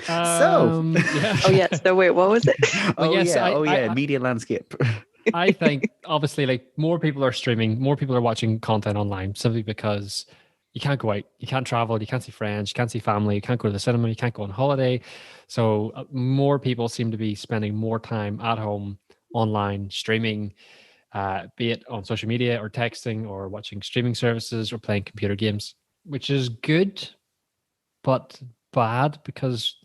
Yeah. Oh, yeah. So, wait, what was it? Oh, yes, yeah, media landscape. I think obviously like more people are streaming, more people are watching content online simply because you can't go out, you can't travel, you can't see friends, you can't see family, you can't go to the cinema, you can't go on holiday. So more people seem to be spending more time at home online streaming, be it on social media or texting or watching streaming services or playing computer games. which is good, but bad because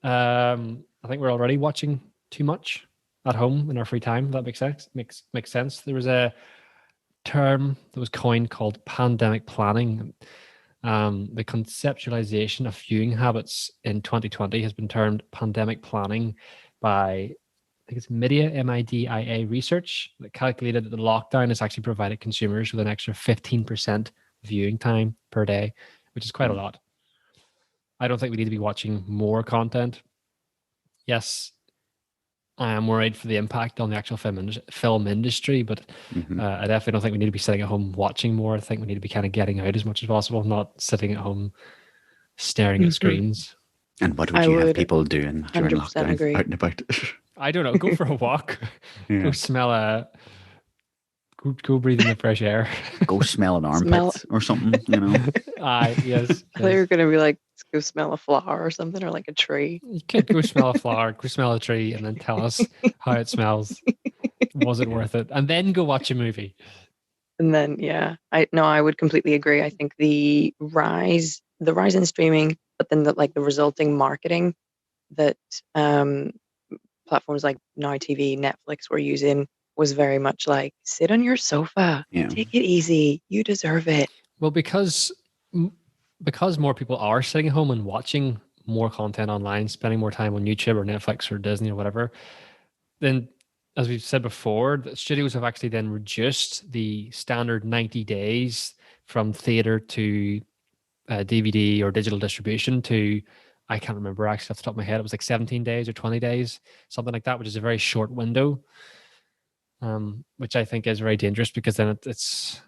I think we're already watching too much at home in our free time. That makes sense. Makes sense. There was a term that was coined called pandemic planning. The conceptualization of viewing habits in 2020 has been termed pandemic planning by, I think it's MIDIA, MIDIA research, that calculated that the lockdown has actually provided consumers with an extra 15% viewing time per day, which is quite a lot. I don't think we need to be watching more content. Yes, I am worried for the impact on the actual film industry, but I definitely don't think we need to be sitting at home watching more. I think we need to be kind of getting out as much as possible, not sitting at home staring at screens. And what would you have people doing during lockdown? Agree. Out and about? I don't know. Go for a walk. Yeah. Go smell go breathe in the fresh air. Go smell an armpit or something, you know. Yes. I thought you were going to be like, go smell a flower or something, or like a tree. You could go smell a flower, go smell a tree, and then tell us how it smells. Was it worth it? And then go watch a movie. And then, yeah, I would completely agree. I think the rise in streaming, but then the resulting marketing that platforms like Now TV, Netflix were using was very much like, sit on your sofa, take it easy, you deserve it. Well, because more people are sitting at home and watching more content online, spending more time on YouTube or Netflix or Disney or whatever, then, as we've said before, the studios have actually then reduced the standard 90 days from theater to DVD or digital distribution to, I can't remember actually off the top of my head, it was like 17 days or 20 days, something like that, which is a very short window, which I think is very dangerous, because then it's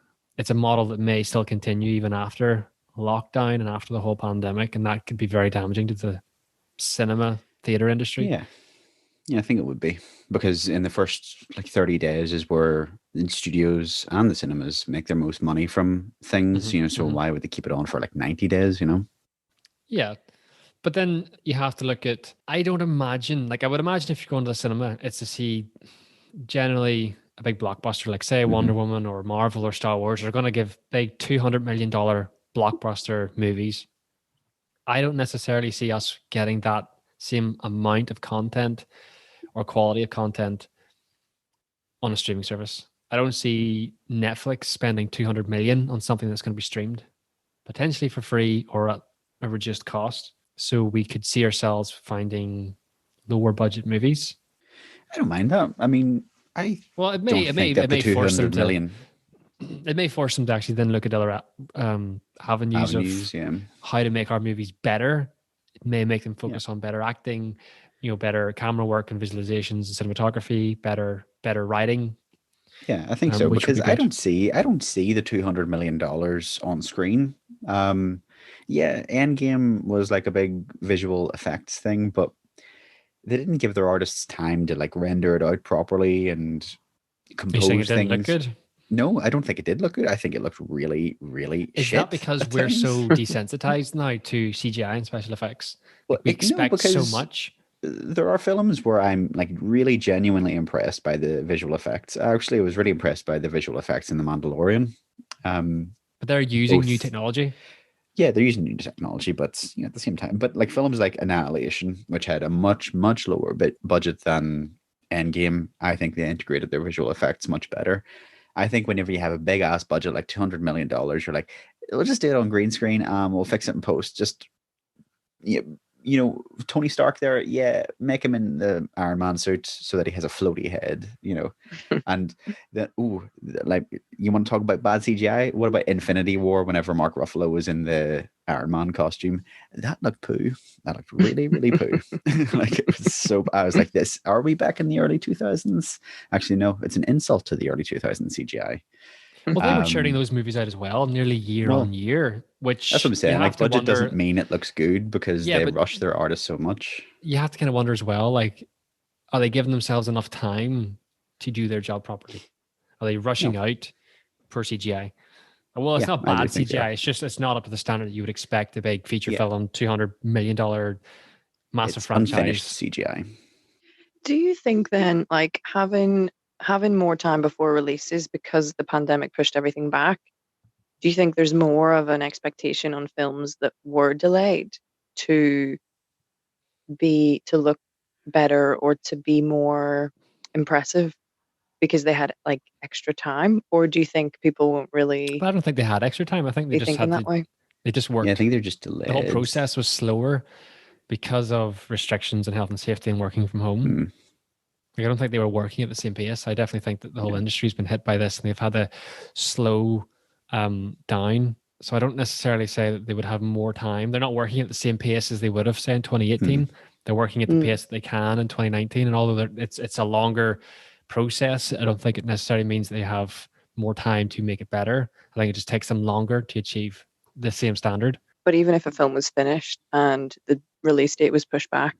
a model that may still continue even after lockdown and after the whole pandemic, and that could be very damaging to the cinema theater industry. Yeah, I think it would be, because in the first 30 days is where the studios and the cinemas make their most money from things, so why would they keep it on for 90 days, Yeah. But then you have to look at, I would imagine if you're going to the cinema, it's to see generally a big blockbuster, like say Wonder Woman or Marvel or Star Wars are going to give big $200 million blockbuster movies. I don't necessarily see us getting that same amount of content or quality of content on a streaming service. I don't see Netflix spending $200 million on something that's going to be streamed, potentially for free or at a reduced cost. So we could see ourselves finding lower budget movies. I don't mind that. I mean, it may force them to actually then look at other avenues of how to make our movies better. It may make them focus on better acting, better camera work and visualizations and cinematography, better writing. Yeah, I think so, because I don't see the $200 million on screen. Endgame was like a big visual effects thing, but they didn't give their artists time to render it out properly and compose things. Didn't look good? No, I don't think it did look good. I think it looked really, really shit. Is that because we're so desensitized now to CGI and special effects? We expect so much. There are films where I'm really genuinely impressed by the visual effects. Actually, I was really impressed by the visual effects in The Mandalorian. But they're using new technology. Yeah, they're using new technology, but at the same time, films like Annihilation, which had a much, much lower budget than Endgame, I think they integrated their visual effects much better. I think whenever you have a big ass budget like $200 million, you're like, we'll just do it on green screen. We'll fix it in post. Just Tony Stark there, make him in the Iron Man suit so that he has a floaty head, and then you want to talk about bad CGI? What about Infinity War? Whenever Mark Ruffalo was in the Iron Man costume, that looked poo. That looked really, really poo. It was so. I was like, "This are we back in the early 2000s?" Actually, no, it's an insult to the early 2000s CGI. Well, they were churning those movies out as well, nearly year on year. Which that's what I'm saying. Budget doesn't mean it looks good, because they rush their artists so much. You have to kind of wonder as well, are they giving themselves enough time to do their job properly? Are they rushing out per CGI? Well, it's not bad CGI. It's just it's not up to the standard that you would expect a big feature film, $200 million massive franchise. Unfinished CGI. Do you think then, having more time before releases, because the pandemic pushed everything back, Do you think there's more of an expectation on films that were delayed to look better or to be more impressive because they had like extra time? Or do you think people won't really But I don't think they had extra time. I think they be just thinking had that to. way? They just Yeah, I worked. think they're just The whole delayed. process was slower because of restrictions and health and safety and working from home. Mm. Like, I don't think they were working at the same pace. I definitely think that the whole Yeah. industry's been hit by this, and they've had to slow down. So I don't necessarily say that they would have more time. They're not working at the same pace as they would have, say, in 2018. They're working at the pace that they can in 2019, and although it's a longer process, I don't think it necessarily means they have more time to make it better. I think it just takes them longer to achieve the same standard. But even if a film was finished and the release date was pushed back,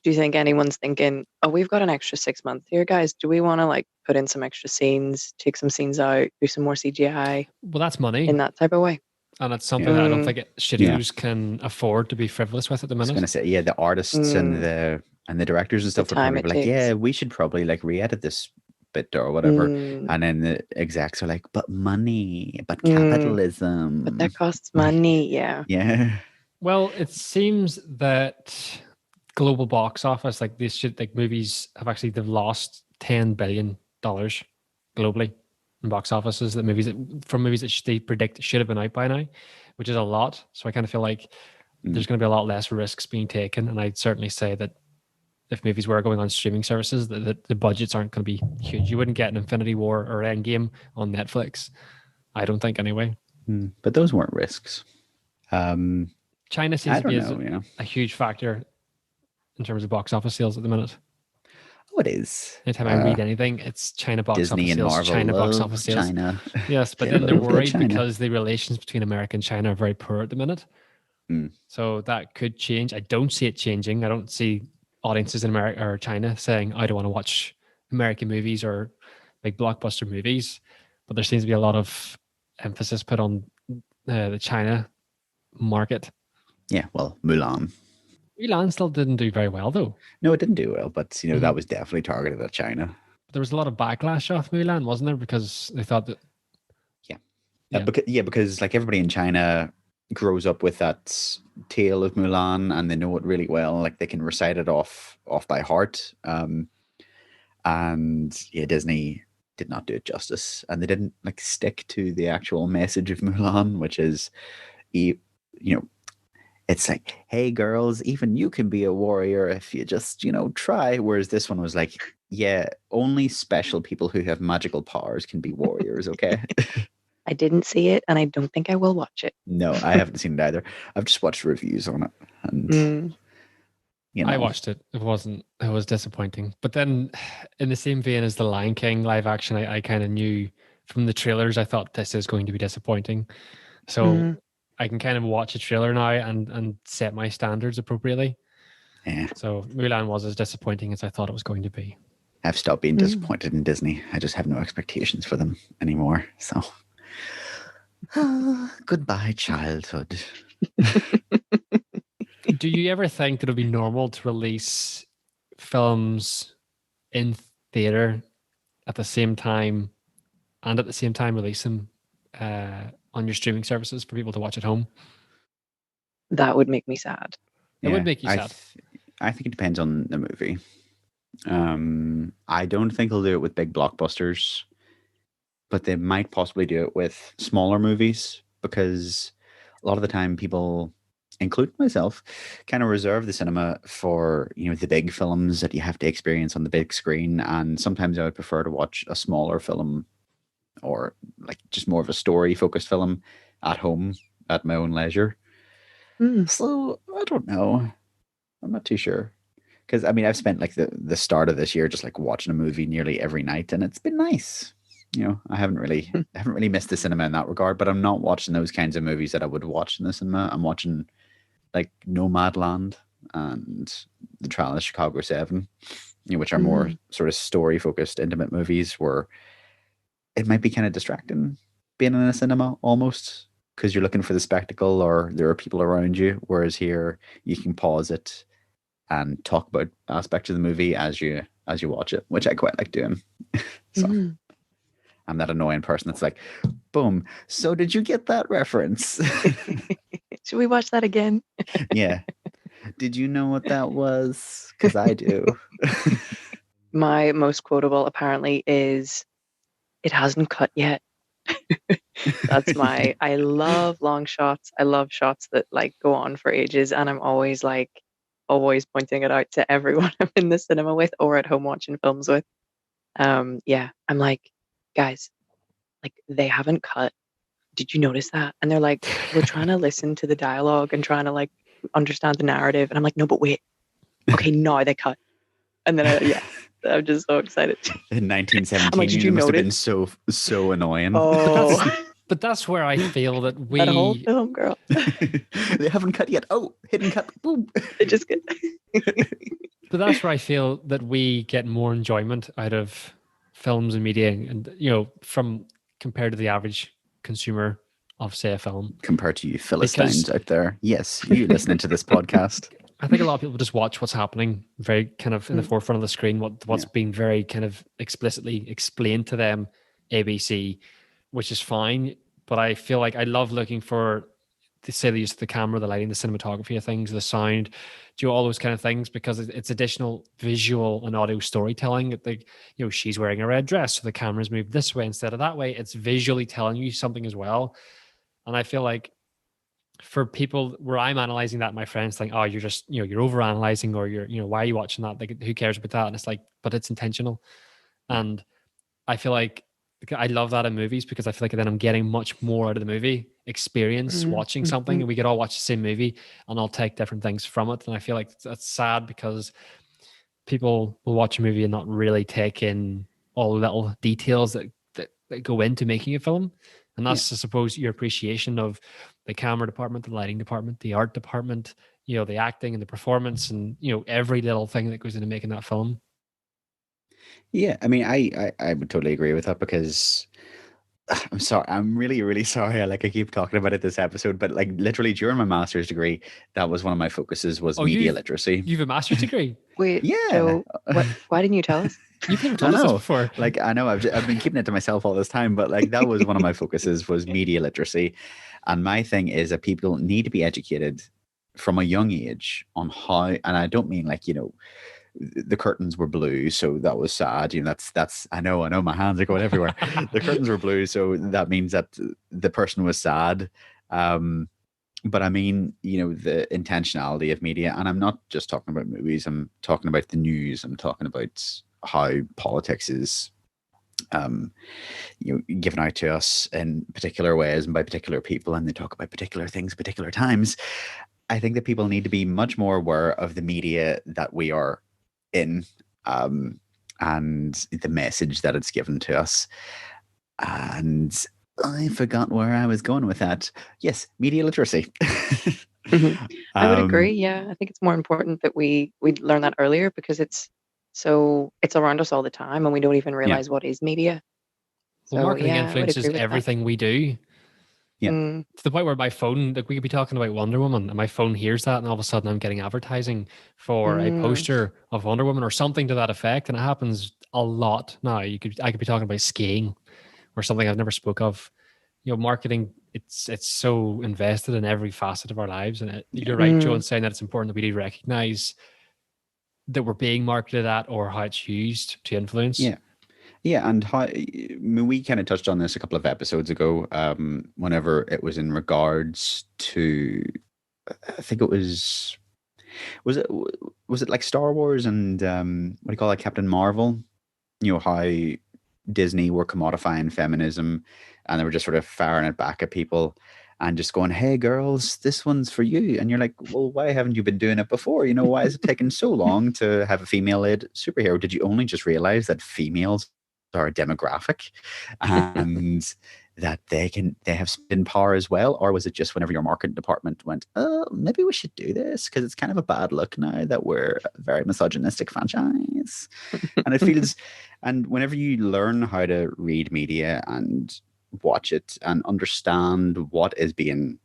do you think anyone's thinking, oh, we've got an extra 6 months here, guys? Do we want to like put in some extra scenes, take some scenes out, do some more CGI Well, that's money, in that type of way? and it's something that I don't think studios can afford to be frivolous with at the I was minute. gonna say, yeah, the artists and the directors and stuff would time probably it be like, takes. yeah, we should probably like re-edit this bit or whatever. Mm, And then the execs are like, but money, but Mm. capitalism. but that costs money, yeah. Yeah. Well, it seems that global box office, like these shit, like movies have actually they've lost $10 billion globally in box offices. That movies from movies that they predict should have been out by now, which is a lot. So I kind of feel like there's going to be a lot less risks being taken, and I'd certainly say that if movies were going on streaming services, the budgets aren't going to be huge. You wouldn't get an Infinity War or Endgame on Netflix. I don't think anyway. But those weren't risks. China seems I to be don't know, a huge factor in terms of box office sales at the minute. Oh, it is. Anytime I read anything, it's China box Disney office and sales, Marvel China box love office sales. China. Yes, but They then they're love their worried China. because the relations between America and China are very poor at the minute. So that could change. I don't see it changing. I don't see audiences in America or China saying, I don't want to watch American movies or big blockbuster movies. But there seems to be a lot of emphasis put on the China market. Yeah, well, Mulan. Mulan still didn't do very well, though. No, it didn't do well, but that was definitely targeted at China. There was a lot of backlash off Mulan, wasn't there? Because they thought that. Because like everybody in China grows up with that tale of Mulan and they know it really well. Like they can recite it off by heart. And yeah, Disney did not do it justice, and they didn't like stick to the actual message of Mulan, which is, it's like, hey girls, even you can be a warrior if you just try. Whereas this one was like, yeah, only special people who have magical powers can be warriors. Okay. I didn't see it, and I don't think I will watch it. No, I haven't seen it either. I've just watched reviews on it, and I watched it. It was disappointing. But then, in the same vein as the Lion King live action, I kind of knew from the trailers. I thought this is going to be disappointing. So I can kind of watch a trailer now and set my standards appropriately. Yeah. So Mulan was as disappointing as I thought it was going to be. I've stopped being disappointed in Disney. I just have no expectations for them anymore. So. Goodbye, childhood. Do you ever think that it would be normal to release films in theater at the same time and at the same time release them on your streaming services for people to watch at home? That would make me sad. It would make you sad. I think it depends on the movie. I don't think they'll do it with big blockbusters, but they might possibly do it with smaller movies, because a lot of the time people, including myself, kind of reserve the cinema for the big films that you have to experience on the big screen, and sometimes I would prefer to watch a smaller film or like just more of a story focused film at home at my own leisure. So I don't know, I'm not too sure, because I mean I've spent like the start of this year just like watching a movie nearly every night, and it's been nice. I haven't really missed the cinema in that regard, but I'm not watching those kinds of movies that I would watch in the cinema. I'm watching like Nomadland and The Trial of Chicago 7, which are more sort of story focused, intimate movies where it might be kind of distracting being in a cinema almost, because you're looking for the spectacle or there are people around you. Whereas here you can pause it and talk about aspects of the movie as you watch it, which I quite like doing. So. I'm that annoying person that's like, boom. So did you get that reference? Should we watch that again? Yeah. Did you know what that was? Because I do. My most quotable apparently is "It hasn't cut yet." That's my I love long shots. I love shots that like go on for ages, and I'm always like always pointing it out to everyone I'm in the cinema with or at home watching films with. Yeah, I'm like, guys, like they haven't cut. Did you notice that? And they're like, we're trying to listen to the dialogue and trying to like understand the narrative. And I'm like, no, but wait. Okay, now they cut. And then yeah, I'm just so excited. In I'm 1917, like, did you it must have been notice? so annoying. Oh, But that's where I feel that that whole we film, girl. They haven't cut yet. Oh, hidden cut. Boom. They just get. but that's where I feel that we get more enjoyment out of films and media, and from compared to the average consumer of, say, a film. Compared to you Philistines out there. Yes, you listening to this podcast. I think a lot of people just watch what's happening very kind of in the forefront of the screen, what's being very kind of explicitly explained to them, ABC, which is fine. But I feel like I love looking for, say, the use of the camera, the lighting, the cinematography of things, the sound, all those kind of things, because it's additional visual and audio storytelling. Like, she's wearing a red dress, so the camera's moved this way instead of that way. It's visually telling you something as well. And I feel like for people where I'm analyzing that, my friends think, oh, you're just, you're over analyzing, or you're, why are you watching that? Like, who cares about that? And it's like, but it's intentional. And I feel like I love that in movies, because I feel like then I'm getting much more out of the movie experience watching something, and we could all watch the same movie and I'll take different things from it. And I feel like that's sad, because people will watch a movie and not really take in all the little details that go into making a film. And that's, I suppose, your appreciation of the camera department, the lighting department, the art department, the acting and the performance, and, every little thing that goes into making that film. Yeah, I mean, I would totally agree with that, because I'm sorry, I'm really, really sorry. I keep talking about it this episode, but like literally during my master's degree, that was one of my focuses, was media literacy. You've a master's degree? Wait, yeah. Joe, why didn't you tell us? You've never told us this before. Like, I know I've been keeping it to myself all this time, but like that was one of my focuses, was media literacy. And my thing is that people need to be educated from a young age on how, and I don't mean like, the curtains were blue, so that was sad. That's I know my hands are going everywhere. The curtains were blue, so that means that the person was sad. But I mean, the intentionality of media, and I'm not just talking about movies. I'm talking about the news. I'm talking about how politics is, given out to us in particular ways and by particular people, and they talk about particular things, particular times. I think that people need to be much more aware of the media that we are in, and the message that it's given to us. And I forgot where I was going with that. Yes, media literacy. I would agree. Yeah, I think it's more important that we learn that earlier, because it's around us all the time, and we don't even realize what is media. Well, marketing influences everything we do. Yeah. To the point where my phone, like, we could be talking about Wonder Woman, and my phone hears that, and all of a sudden I'm getting advertising for a poster of Wonder Woman or something to that effect. And it happens a lot now. I could be talking about skiing or something I've never spoke of. Marketing, it's so invested in every facet of our lives. And you're right, Joe, in saying that it's important that we do recognize that we're being marketed at, or how it's used to influence. Yeah, and how, I mean, we kind of touched on this a couple of episodes ago, whenever it was in regards to, I think it was it like Star Wars and what do you call it, Captain Marvel? How Disney were commodifying feminism, and they were just sort of firing it back at people and just going, "Hey girls, this one's for you." And you're like, well, why haven't you been doing it before? Why is it taking so long to have a female-led superhero? Did you only just realize that females are a demographic and that they have spin power as well? Or was it just whenever your marketing department went, oh, maybe we should do this because it's kind of a bad look now that we're a very misogynistic franchise? And it feels, and whenever you learn how to read media and watch it and understand what is being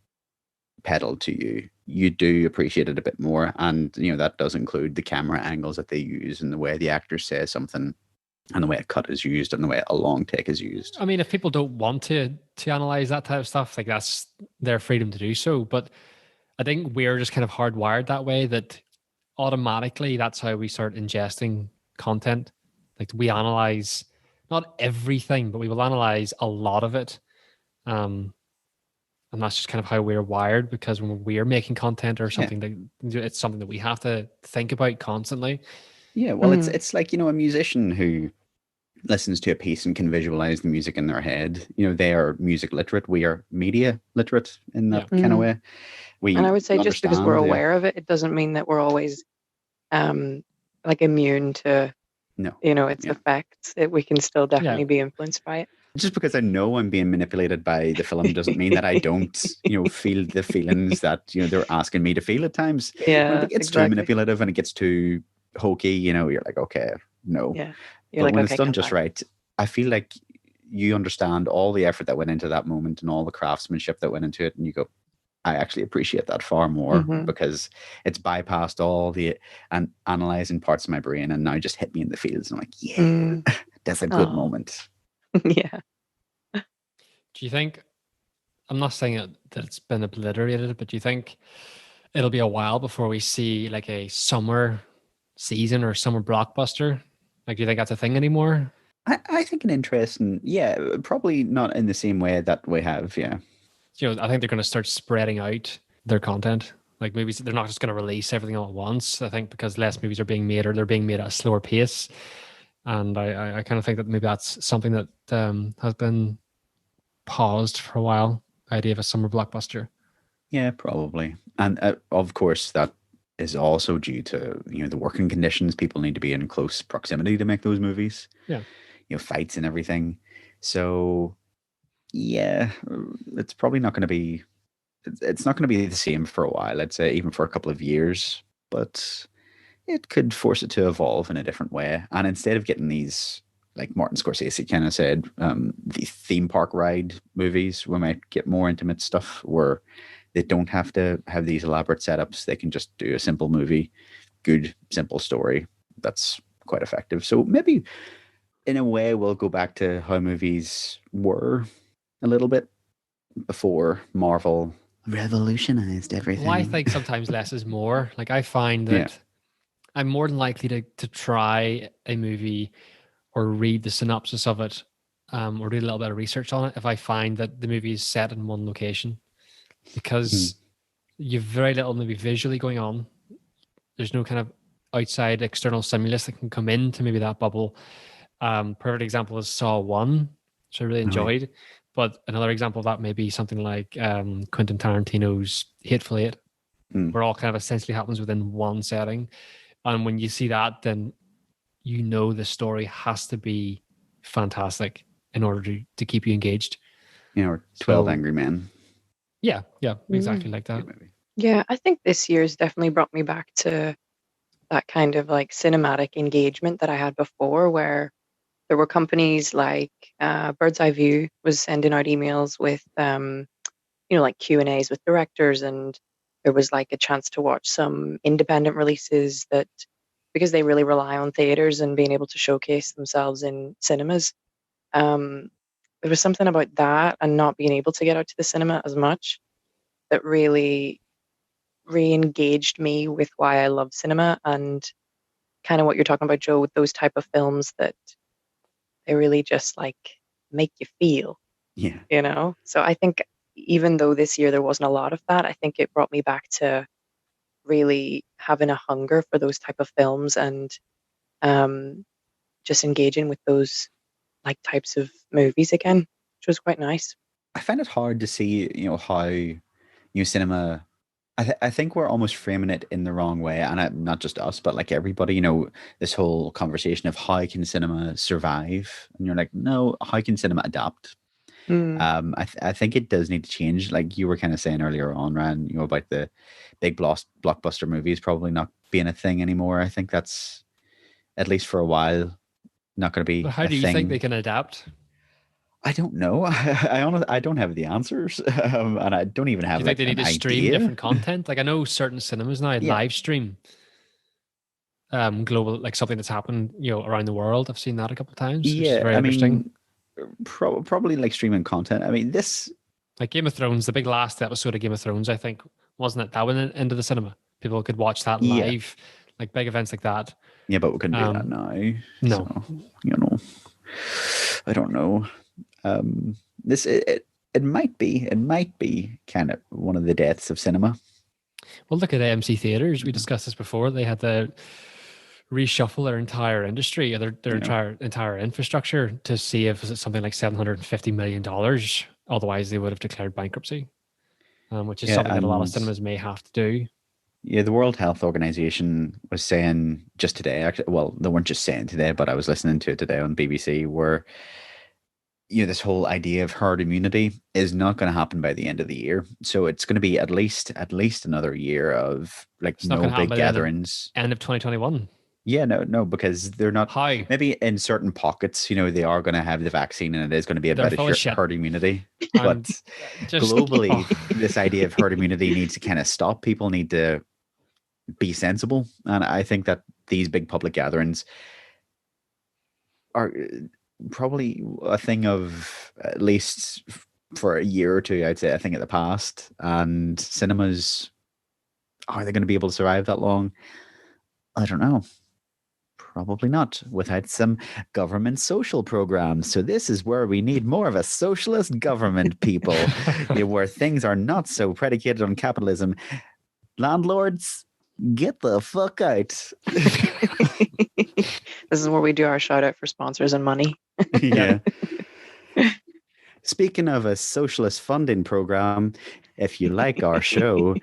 peddled to you, you do appreciate it a bit more. And that does include the camera angles that they use and the way the actors say something. and the way a cut is used and the way a long take is used. I mean, if people don't want to analyze that type of stuff, like that's their freedom to do so. But I think we're just kind of hardwired that way, that automatically that's how we start ingesting content. Like we analyze not everything, but we will analyze a lot of it. And that's just kind of how we're wired, because when we're making content or something, that it's something that we have to think about constantly. Yeah, well, it's like, a musician who listens to a piece and can visualize the music in their head. They are music literate. We are media literate in that kind of way. And I would say just because we're aware of it, it doesn't mean that we're always like immune to its effects. We can still definitely be influenced by it. Just because I know I'm being manipulated by the film doesn't mean that I don't, feel the feelings that, they're asking me to feel at times. Yeah, when it gets too manipulative and it gets too hokey, you're like, okay, no. Yeah. But like, when it's done just right, I feel like you understand all the effort that went into that moment and all the craftsmanship that went into it. And you go, I actually appreciate that far more because it's bypassed all the analyzing parts of my brain and now just hit me in the feels. And I'm like, that's a good moment. Yeah. Do you think, I'm not saying that it's been obliterated, but do you think it'll be a while before we see like a summer season or summer blockbuster? Like, do you think that's a thing anymore? I think an interesting, probably not in the same way that we have, I think they're going to start spreading out their content. Like movies, they're not just going to release everything all at once. I think because less movies are being made, or they're being made at a slower pace. And I kind of think that maybe that's something that has been paused for a while, the idea of a summer blockbuster. Yeah, probably. And of course, that is also due to, the working conditions. People need to be in close proximity to make those movies. Yeah. Fights and everything. So, yeah, it's probably not going to be, it's not going to be the same for a while, I'd say, even for a couple of years. But it could force it to evolve in a different way. And instead of getting these, like Martin Scorsese kind of said, the theme park ride movies, we might get more intimate stuff where they don't have to have these elaborate setups. They can just do a simple movie, good, simple story. That's quite effective. So maybe in a way, we'll go back to how movies were a little bit before Marvel revolutionized everything. Well, I think sometimes less is more. Like I find that I'm more than likely to try a movie or read the synopsis of it, or do a little bit of research on it if I find that the movie is set in one location, because you've very little maybe visually going on. There's no kind of outside external stimulus that can come into maybe that bubble. Perfect example is Saw 1, which I really enjoyed. But another example of that may be something like Quentin Tarantino's Hateful Eight, where all kind of essentially happens within one setting. And when you see that, then the story has to be fantastic in order to keep you engaged. Or 12 Angry Men. Yeah, exactly like that. Yeah, I think this year's definitely brought me back to that kind of like cinematic engagement that I had before, where there were companies like Bird's Eye View was sending out emails with, like Q&As with directors, and there was like a chance to watch some independent releases that, because they really rely on theaters and being able to showcase themselves in cinemas. There was something about that and not being able to get out to the cinema as much that really re-engaged me with why I love cinema, and kind of what you're talking about, Joe, with those type of films that they really just like make you feel. Yeah. So I think even though this year there wasn't a lot of that, I think it brought me back to really having a hunger for those type of films and just engaging with those like types of movies again, which was quite nice. I find it hard to see, how cinema. I think we're almost framing it in the wrong way, and not just us, but like everybody. This whole conversation of how can cinema survive, and you're like, no, how can cinema adapt? I think it does need to change. Like you were kind of saying earlier on, Ryan, about the big blockbuster movies probably not being a thing anymore. I think that's, at least for a while, not going to be. But how do you think they can adapt? I don't know. I don't have the answers, and I don't even have. Do you think they need to stream different content? Like I know certain cinemas now live stream. global, like something that's happened, around the world. I've seen that a couple of times, which is Yeah, very I interesting. mean, probably like streaming content. I mean, this. Like Game of Thrones, the big last episode of Game of Thrones, I think, wasn't it? That went into the cinema. People could watch that Yeah, live, like big events like that. yeah, but we couldn't do that Um, now. no, So, you know, I don't know. This it might be kind of one of the deaths of cinema. well, look at AMC theaters. We discussed this before. They had to reshuffle their entire industry, their Yeah. entire infrastructure to see if it's something like $750 million. Otherwise, they would have declared bankruptcy, which is Yeah, something that a lot of and cinemas may have to do. yeah, the World Health Organization was saying just today, actually, well, they weren't just saying today, but I was listening to it today on BBC, where this whole idea of herd immunity is not going to happen by the end of the year. So it's going to be at least another year of like It's not no going to happen big by the gatherings. end of 2021. Yeah, no, because they're not. How? Maybe in certain pockets, they are going to have the vaccine, and it is going to be They're about full of shit. herd immunity. I'm But just globally, this idea of herd immunity needs to kind of stop. People need to be sensible, and I think that these big public gatherings are probably a thing of at least for a year or two, I'd say, a thing of the past. And cinemas, are they going to be able to survive that long? I don't know. Probably not without some government social programs. So this is where we need more of a socialist government, people, where things are not so predicated on capitalism. Landlords, get the fuck out. This is where we do our shout out for sponsors and money. Yeah. Speaking of a socialist funding program, if you like our show,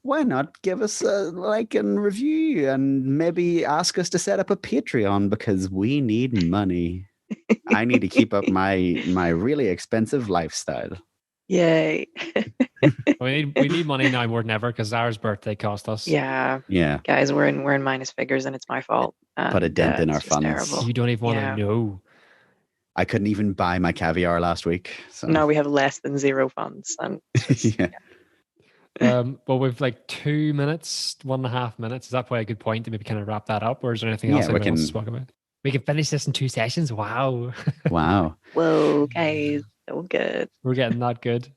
why not give us a like and review and maybe ask us to set up a Patreon, because we need money. I need to keep up my really expensive lifestyle. Yay. we need money now more than ever because Zara's birthday cost us. Yeah. Yeah. Guys, we're in minus figures and it's my fault. Put a dent in our it's just funds. terrible. You don't even want Yeah. to know. I couldn't even buy my caviar last week. So. No, we have less than zero funds. And Yeah. Well, we've like 2 minutes, 1.5 minutes. Is that probably a good point to maybe kind of wrap that up, or is there anything else Yeah, we anyone wants to can- talk about? We can finish this in 2 sessions. Wow, Wow. whoa, guys, so good. we're getting that good.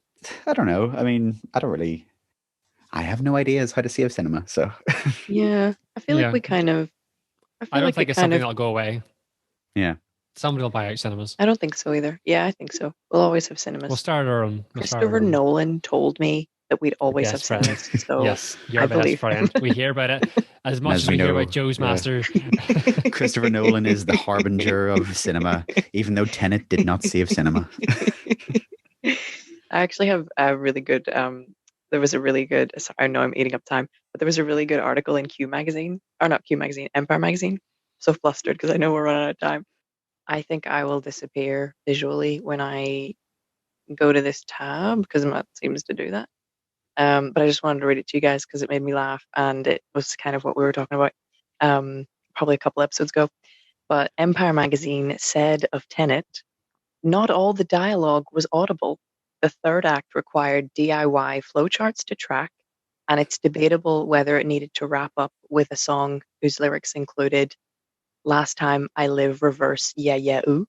I don't know. I mean, I have no ideas how to save cinema. So Yeah. I feel Yeah. like we kind of I don't like think it it's kind something of that'll go away. Yeah. Somebody will buy out cinemas. I don't think so either. Yeah, I think so. We'll always have cinemas. We'll start our own. Christopher Nolan told me that we'd always have best friend. cinemas. So Yes, your I best believe friend. We hear about it as much As as we we hear know, about Joe's yeah. Master. Christopher Nolan is the harbinger of cinema, even though Tenet did not save cinema. I actually have a really good there was a really good sorry, I know I'm eating up time, but there was a really good article in Q magazine, or not Q magazine, Empire magazine. So flustered because I know we're running out of time. I think I will disappear visually when I go to this tab because Matt seems to do that. But I just wanted to read it to you guys because it made me laugh and it was kind of what we were talking about probably a couple episodes ago. But Empire magazine said of Tenet, not all the dialogue was audible. The third act required DIY flowcharts to track, and it's debatable whether it needed to wrap up with a song whose lyrics included "Last time I live reverse yeah yeah ooh."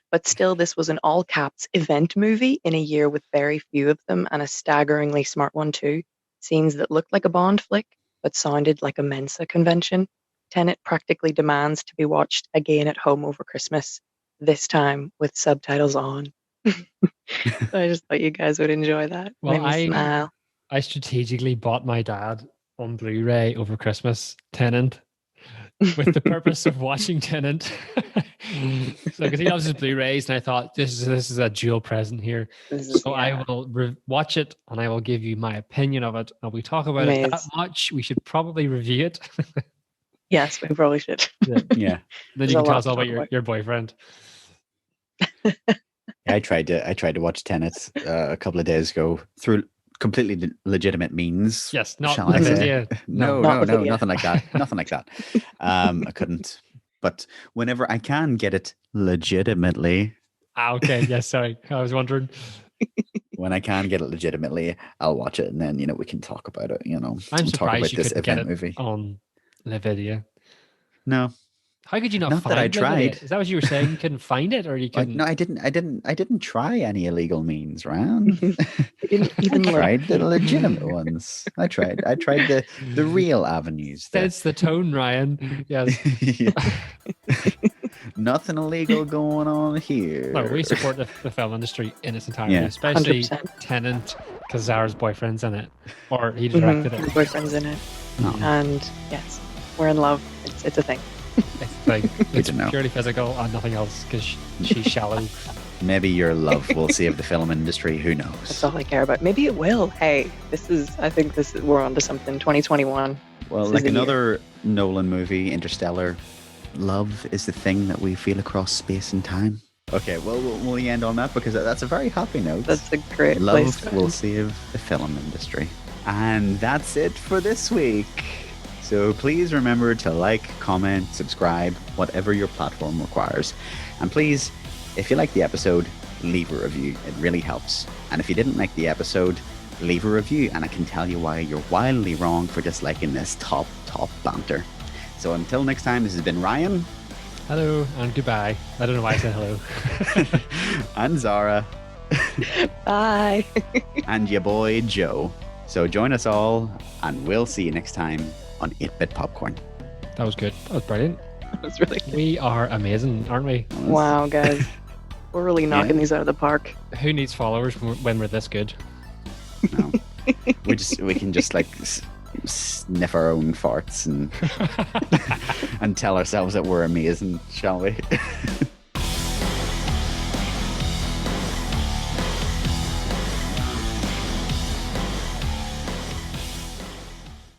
But still, this was an all caps event movie in a year with very few of them, and a staggeringly smart one too. Scenes that looked like a Bond flick, but sounded like a Mensa convention. Tenet practically demands to be watched again at home over Christmas, this time with subtitles on. So I just thought you guys would enjoy that. Well, Made me smile. I strategically bought my dad on Blu-ray over Christmas Tenant with the purpose of watching Tenant. So because he loves his Blu-rays, and I thought this is a dual present here. So I will watch it, and I will give you my opinion of it. And we talk about it that Amazing. much. We should probably review it. Yes, we probably should. Yeah. Then There's you a can tell lot us to all about talk about. your boyfriend. I tried to watch Tenet a couple of days ago through completely legitimate means. Yes, not Shall I the say? video. No, Not the no, video. nothing like that. Nothing like that. I couldn't. But whenever I can get it legitimately, Okay, yes, sorry. I was wondering. when I can get it legitimately, I'll watch it, and then we can talk about it. I'm talk about surprised you this couldn't get event it movie. on the video. No, How could you not Not that find I it? tried. Is that what you were saying? You couldn't find it, or you couldn't? no, I didn't try any illegal means, Ryan. You didn't I even look. tried the legitimate ones. I tried the real avenues. Sense the tone, Ryan. Yes. Yeah. Nothing illegal going on here. No, we support the film industry in its entirety, Yeah. especially 100%. Tenant, because Zara's boyfriend's in it, or he Mhm, directed His it. boyfriend's in it, No. and yes, we're in love. It's a thing. It's like it's to know. purely physical and nothing else because she's shallow. Maybe your love will save the film industry. Who knows? That's all I care about. Maybe it will. Hey, I think we're onto something. 2021. Well, This is like the year. another Nolan movie, Interstellar, love is the thing that we feel across space and time. Okay, well, we'll end on that because that's a very happy note. That's a great place Love to will end. save the film industry. And that's it for this week. So please remember to like, comment, subscribe, whatever your platform requires. And please, if you like the episode, leave a review. It really helps. And if you didn't like the episode, leave a review and I can tell you why you're wildly wrong for disliking this top banter. So until next time, this has been Ryan Hello and goodbye. I don't know why I said hello. and Zara Bye. and your boy Joe. So join us all and we'll see you next time on 8-Bit Popcorn. That was good. That was brilliant. That was really good. We are amazing, aren't we? Wow, guys. We're really knocking Yeah. these out of the park. Who needs followers when we're this good? No. we can just like sniff our own farts and and tell ourselves that we're amazing, shall we?